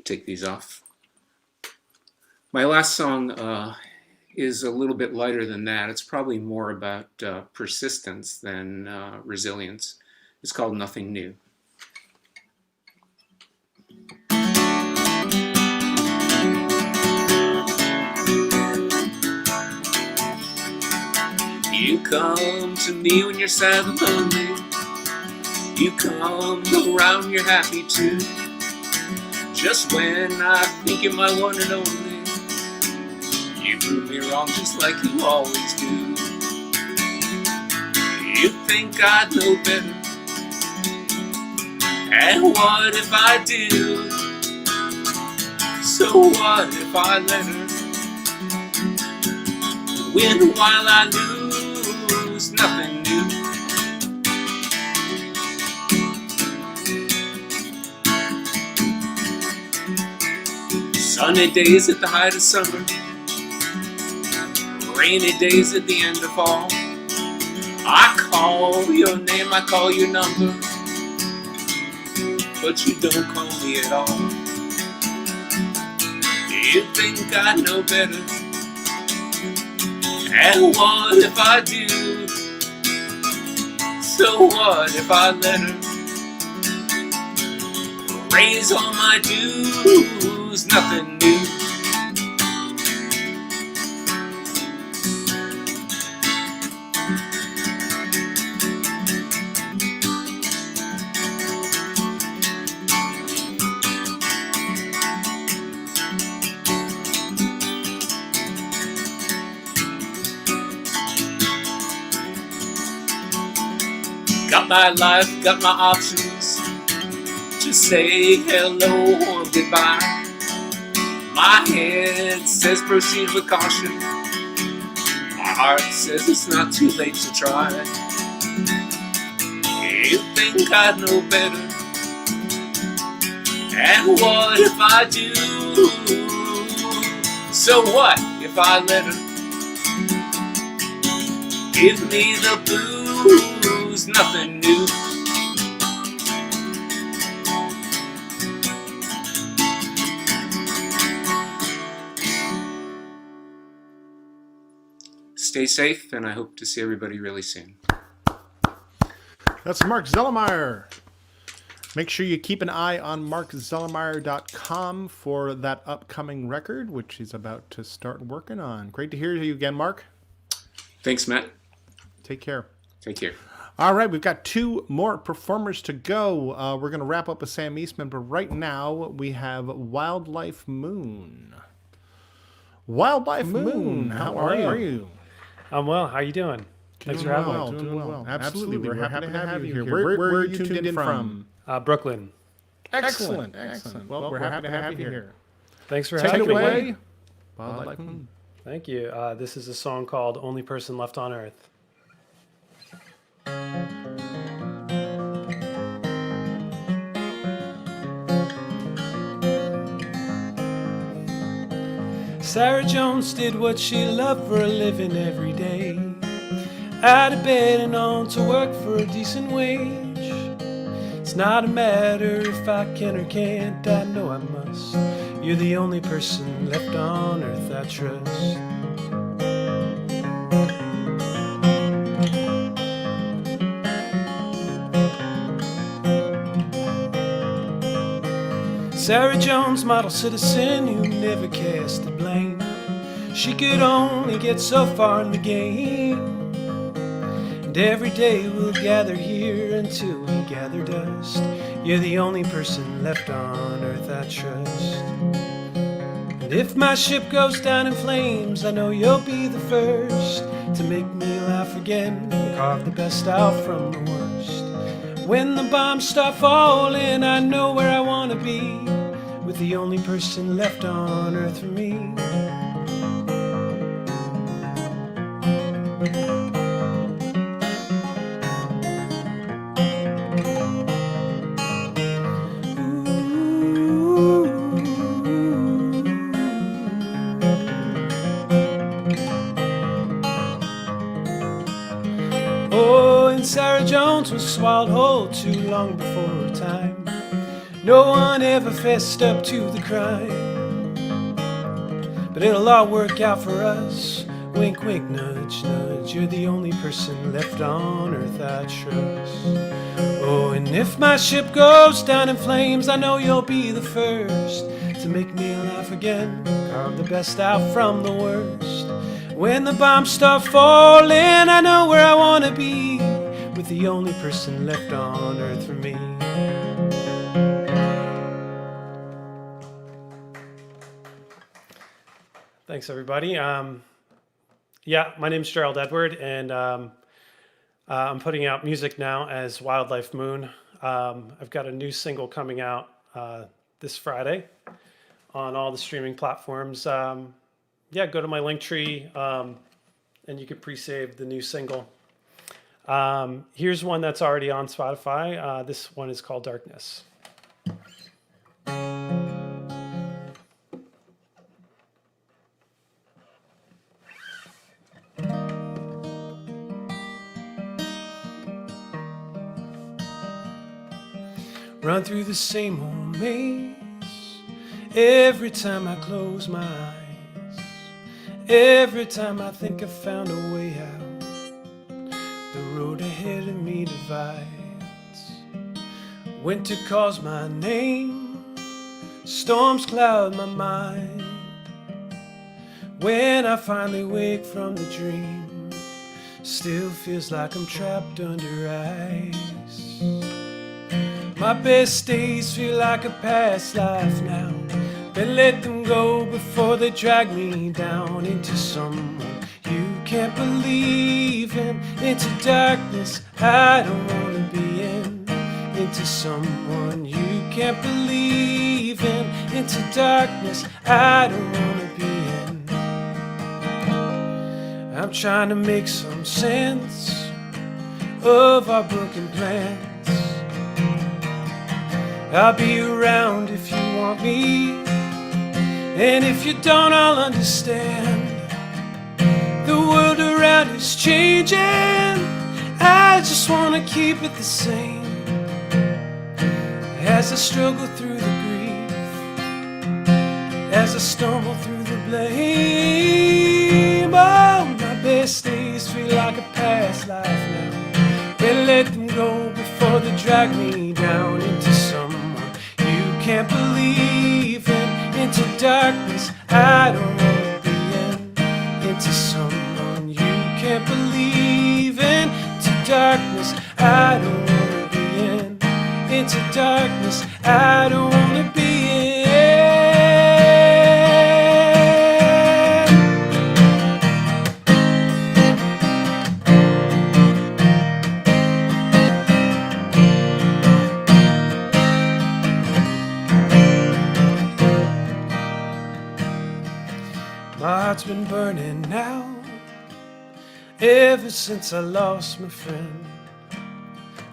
Take these off. My last song is a little bit lighter than that. It's probably more about persistence than resilience. It's called Nothing New. You come to me when you're sad and lonely. You come around, you're happy too. Just when I think you're my one and only, you prove me wrong just like you always do. You think I know better, and what if I do? So what if I let her win while I lose? Nothing new. Sunny days at the height of summer, rainy days at the end of fall. I call your name, I call your number, but you don't call me at all. You think I know better, and what if I do? So what if I let her raise all my dues? Nothing new. Got my life, got my options to say hello or goodbye. My head says proceed with caution. My heart says it's not too late to try. You think I know better, and what if I do? So what if I let her give me the blues, nothing new. Stay safe, and I hope to see everybody really soon. That's Mark Zellemeyer. Make sure you keep an eye on markzellemeyer.com for that upcoming record, which he's about to start working on. Great to hear you again, Mark. Thanks, Matt. Take care. Take care. All right, we've got 2 more performers to go. We're going to wrap up with Sam Eastman, but right now we have Wildlife Moon. Wildlife Moon, how are you? I'm well. How you doing? Thanks for having me. Doing well. Absolutely. We're happy to have you here. Where are you tuned in from? Brooklyn. Excellent. Well, we're happy to have you here. Thanks for Take having it me. away. Wildlife Moon. Thank you. This is a song called Only Person Left on Earth. Sarah Jones did what she loved for a living every day. Out of bed and on to work for a decent wage. It's not a matter if I can or can't, I know I must. You're the only person left on earth I trust. Sarah Jones, model citizen who never cast the blame. She could only get so far in the game. And every day we'll gather here until we gather dust. You're the only person left on earth I trust. And if my ship goes down in flames, I know you'll be the first to make me laugh again, carve the best out from the worst. When the bombs start falling, I know where I want to be, with the only person left on earth for me. Oh, and Sarah Jones was swallowed whole too long before her time. No one ever fessed up to the crime. But it'll all work out for us. Wink, wink, nudge, nudge. You're the only person left on earth I trust. Oh, and if my ship goes down in flames, I know you'll be the first to make me laugh again, carve the best out from the worst. When the bombs start falling, I know where I want to be, with the only person left on earth for me. Thanks, everybody. Yeah, my name's Gerald Edward, and I'm putting out music now as Wildlife Moon. I've got a new single coming out this Friday on all the streaming platforms. Yeah, go to my Linktree, and you can pre-save the new single. Here's one that's already on Spotify. This one is called Darkness. Run through the same old maze every time I close my eyes. Every time I think I've found a way out, the road ahead of me divides. Winter calls my name, storms cloud my mind. When I finally wake from the dream, still feels like I'm trapped under ice. My best days feel like a past life now. Then let them go before they drag me down into someone you can't believe in, into darkness I don't want to be in, into someone you can't believe in, into darkness I don't want to be in. I'm trying to make some sense of our broken plans. I'll be around if you want me, and if you don't, I'll understand. The world around is is changing. I just wanna keep it the same as I struggle through the grief, as I stumble through the blame. Oh, my best days feel like a past life now. Better let them go before they drag me down into someone you can't believe in, into darkness I don't wanna be in, into someone you can't believe in, into darkness I don't wanna be in, into darkness I don't wanna be in. My heart's been burning now ever since I lost my friend.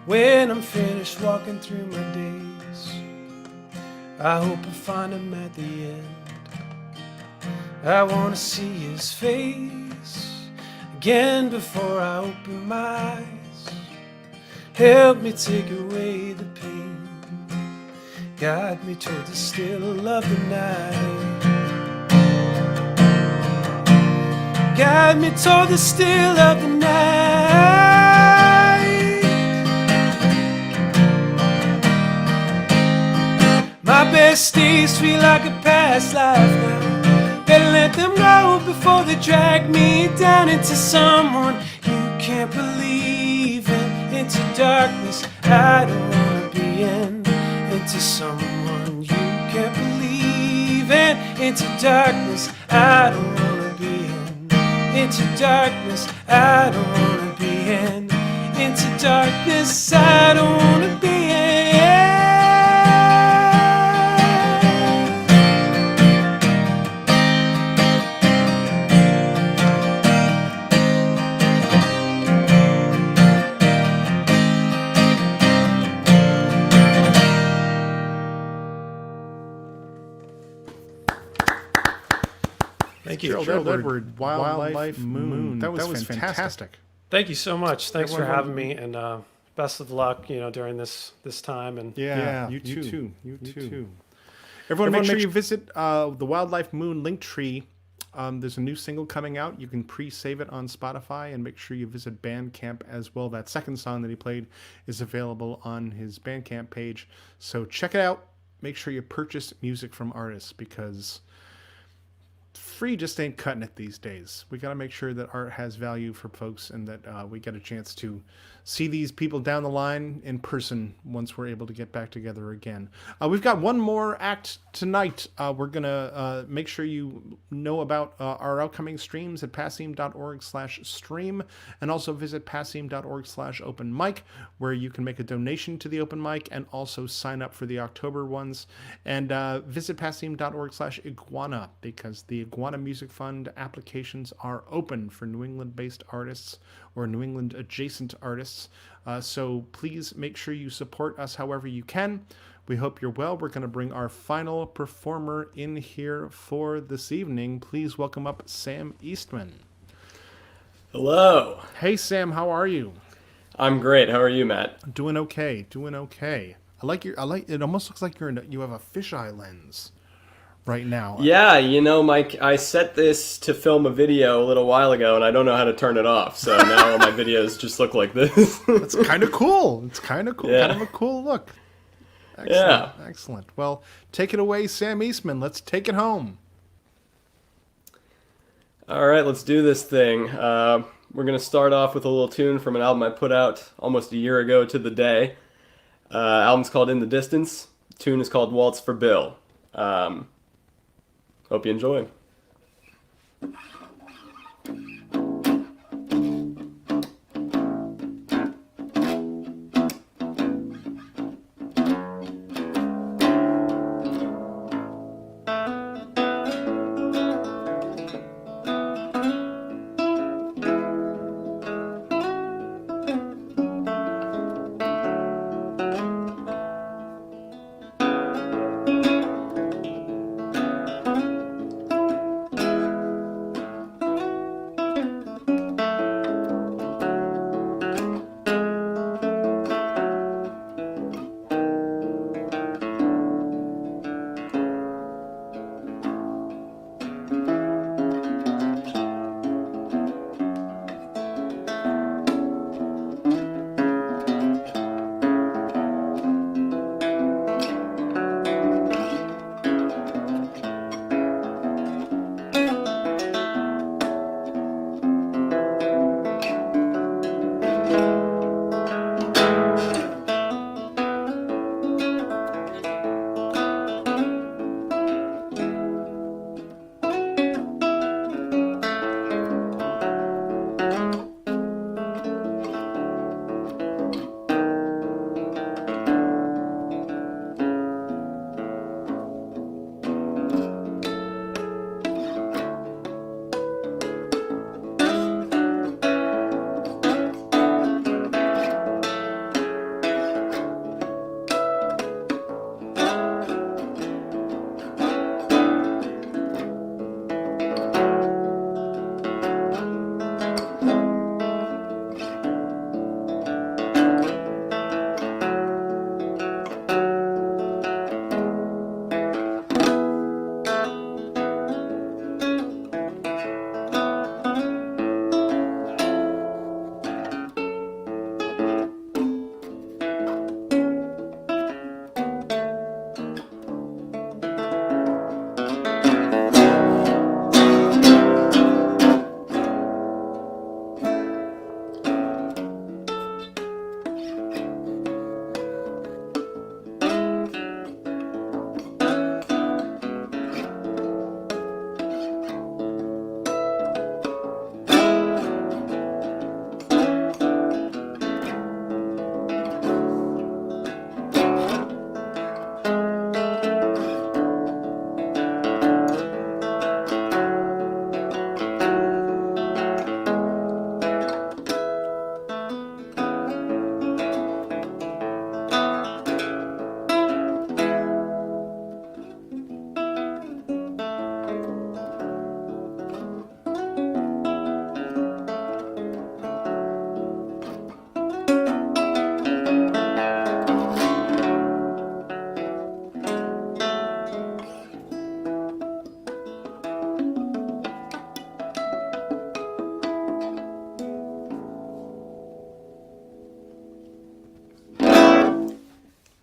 When I'm finished walking through my days, I hope I find him at the end. I wanna see his face again before I open my eyes. Help me take away the pain, guide me toward the still of the night. Guide me toward the still of the night. My best days feel like a past life now. Better let them go before they drag me down into someone you can't believe in, into darkness I don't wanna be in, into someone you can't believe in, into darkness I don't wanna be in, into darkness I don't wanna be in, into darkness I don't wanna be in. Thank you. Gerald Edward, Wildlife Moon. That was fantastic. Thank you so much. Thanks for Everyone- having me, and best of luck, during this time. And Yeah, you too. Everyone, make sure you visit the Wildlife Moon link tree. There's a new single coming out. You can pre-save it on Spotify, and make sure you visit Bandcamp as well. That second song that he played is available on his Bandcamp page. So check it out. Make sure you purchase music from artists, because free just ain't cutting it these days. We got to make sure that art has value for folks, and that we get a chance to see these people down the line in person once we're able to get back together again. We've got one more act tonight. We're going to make sure you know about our upcoming streams at passim.org/stream, and also visit passim.org/open mic, where you can make a donation to the open mic and also sign up for the October ones. And visit passim.org/iguana, because the Iguana Music Fund applications are open for New England-based artists or New England adjacent artists. So please make sure you support us however you can. We hope you're well. We're going to bring our final performer in here for this evening. Please welcome up Sam Eastman. Hello. Hey, Sam, how are you? I'm great. How are you, Matt? Doing okay. I like it almost looks like you have a fisheye lens right now. Yeah, Mike, I set this to film a video a little while ago, and I don't know how to turn it off. So now all my videos just look like this. That's kind of cool. It's kind of cool. Yeah. Kind of a cool look. Excellent. Yeah. Excellent. Well, take it away, Sam Eastman. Let's take it home. All right, let's do this thing. We're going to start off with a little tune from an album I put out almost a year ago to the day. Album's called In the Distance. The tune is called Waltz for Bill. Hope you enjoy.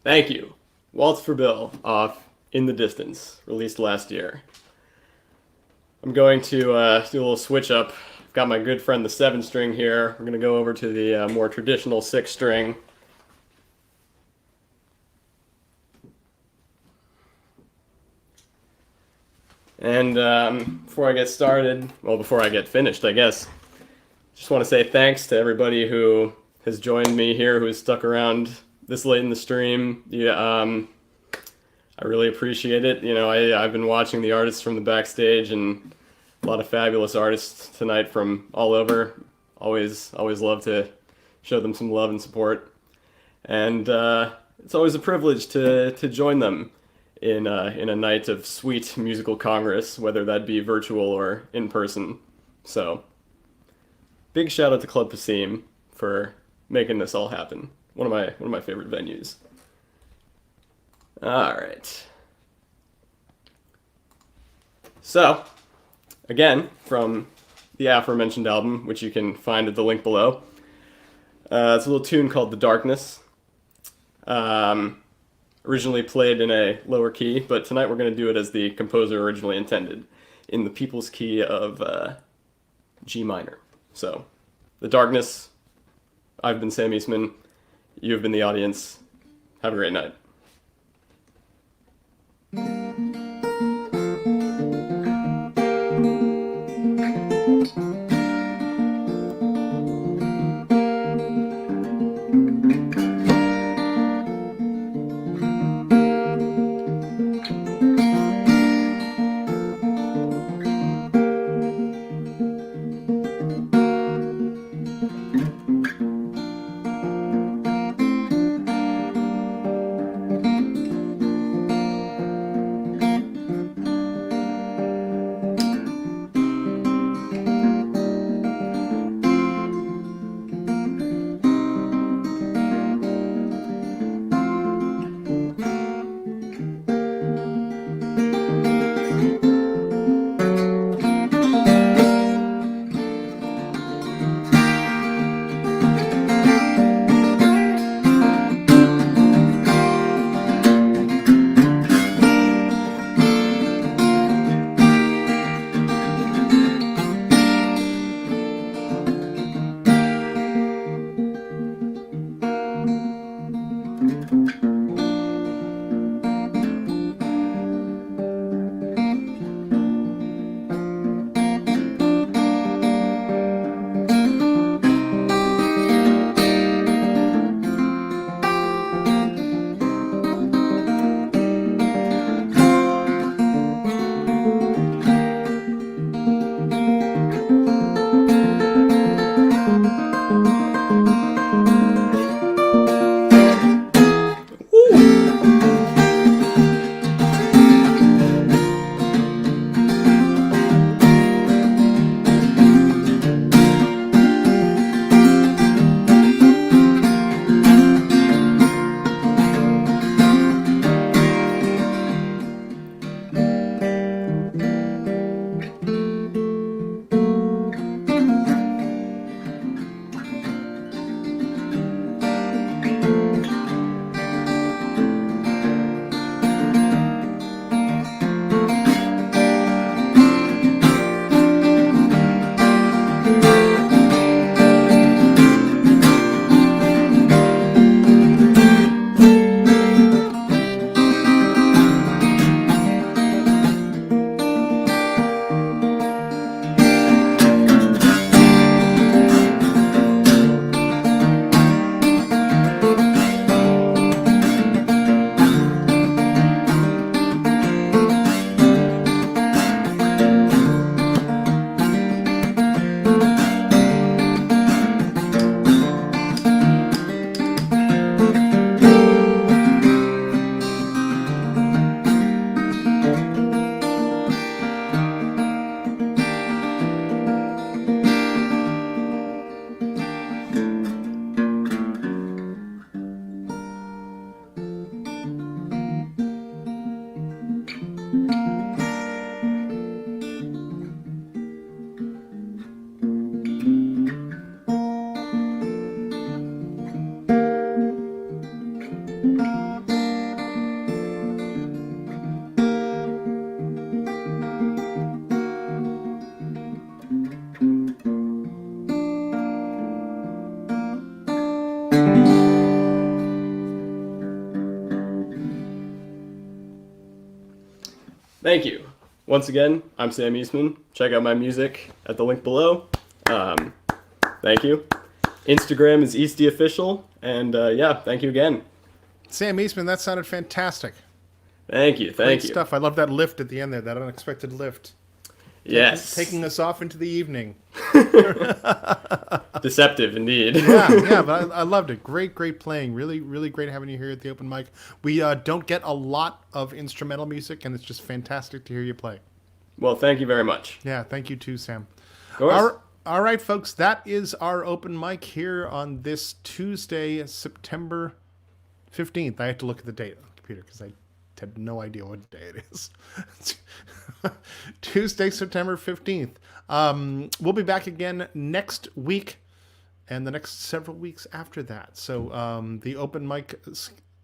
Thank you. Waltz for Bill off In the Distance, released last year. I'm going to do a little switch up. I've got my good friend the 7-string here. We're going to go over to the more traditional 6-string. And before I get started, well, before I get finished, I guess, just want to say thanks to everybody who has joined me here, who has stuck around this late in the stream. I really appreciate it. You know, I've been watching the artists from the backstage, and a lot of fabulous artists tonight from all over. Always love to show them some love and support. And it's always a privilege to join them in a night of sweet musical congress, whether that be virtual or in person. So, big shout out to Club Passim for making this all happen. One of my favorite venues. All right. So, again, from the aforementioned album, which you can find at the link below. It's a little tune called The Darkness. Originally played in a lower key, but tonight we're going to do it as the composer originally intended, in the people's key of G minor. So, The Darkness. I've been Sam Eastman. You've been the audience. Have a great night. Thank you. Once again, I'm Sam Eastman. Check out my music at the link below. Thank you. Instagram is EastieOfficial. And yeah, thank you again. Sam Eastman, that sounded fantastic. Thank you. Thank you. Great stuff. I love that lift at the end there, that unexpected lift. Yes. Taking us off into the evening. Deceptive, indeed. yeah, but I loved it. Great playing. Really, really great having you here at the open mic. We don't get a lot of instrumental music, and it's just fantastic to hear you play. Well, thank you very much. Yeah, thank you too, Sam. Of course. All right, folks, that is our open mic here on this Tuesday, September 15th. I have to look at the date on the computer because I had no idea what day it is. Tuesday, September 15th. We'll be back again next week and the next several weeks after that. So the open mic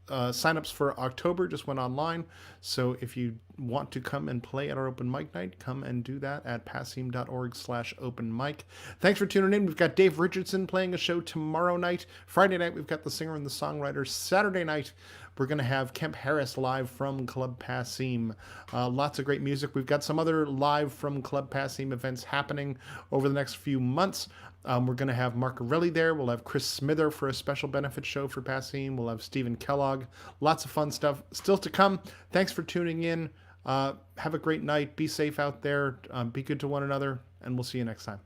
signups for October just went online. So if you want to come and play at our open mic night, come and do that at passim.org/open mic. Thanks for tuning in. We've got Dave Richardson playing a show tomorrow night. Friday night, we've got the singer and the songwriter. Saturday night, we're going to have Kemp Harris live from Club Passim. Lots of great music. We've got some other live from Club Passim events happening over the next few months. We're going to have Mark Arelli there. We'll have Chris Smither for a special benefit show for Passim. We'll have Stephen Kellogg. Lots of fun stuff still to come. Thanks for tuning in. Have a great night. Be safe out there. Be good to one another. And we'll see you next time.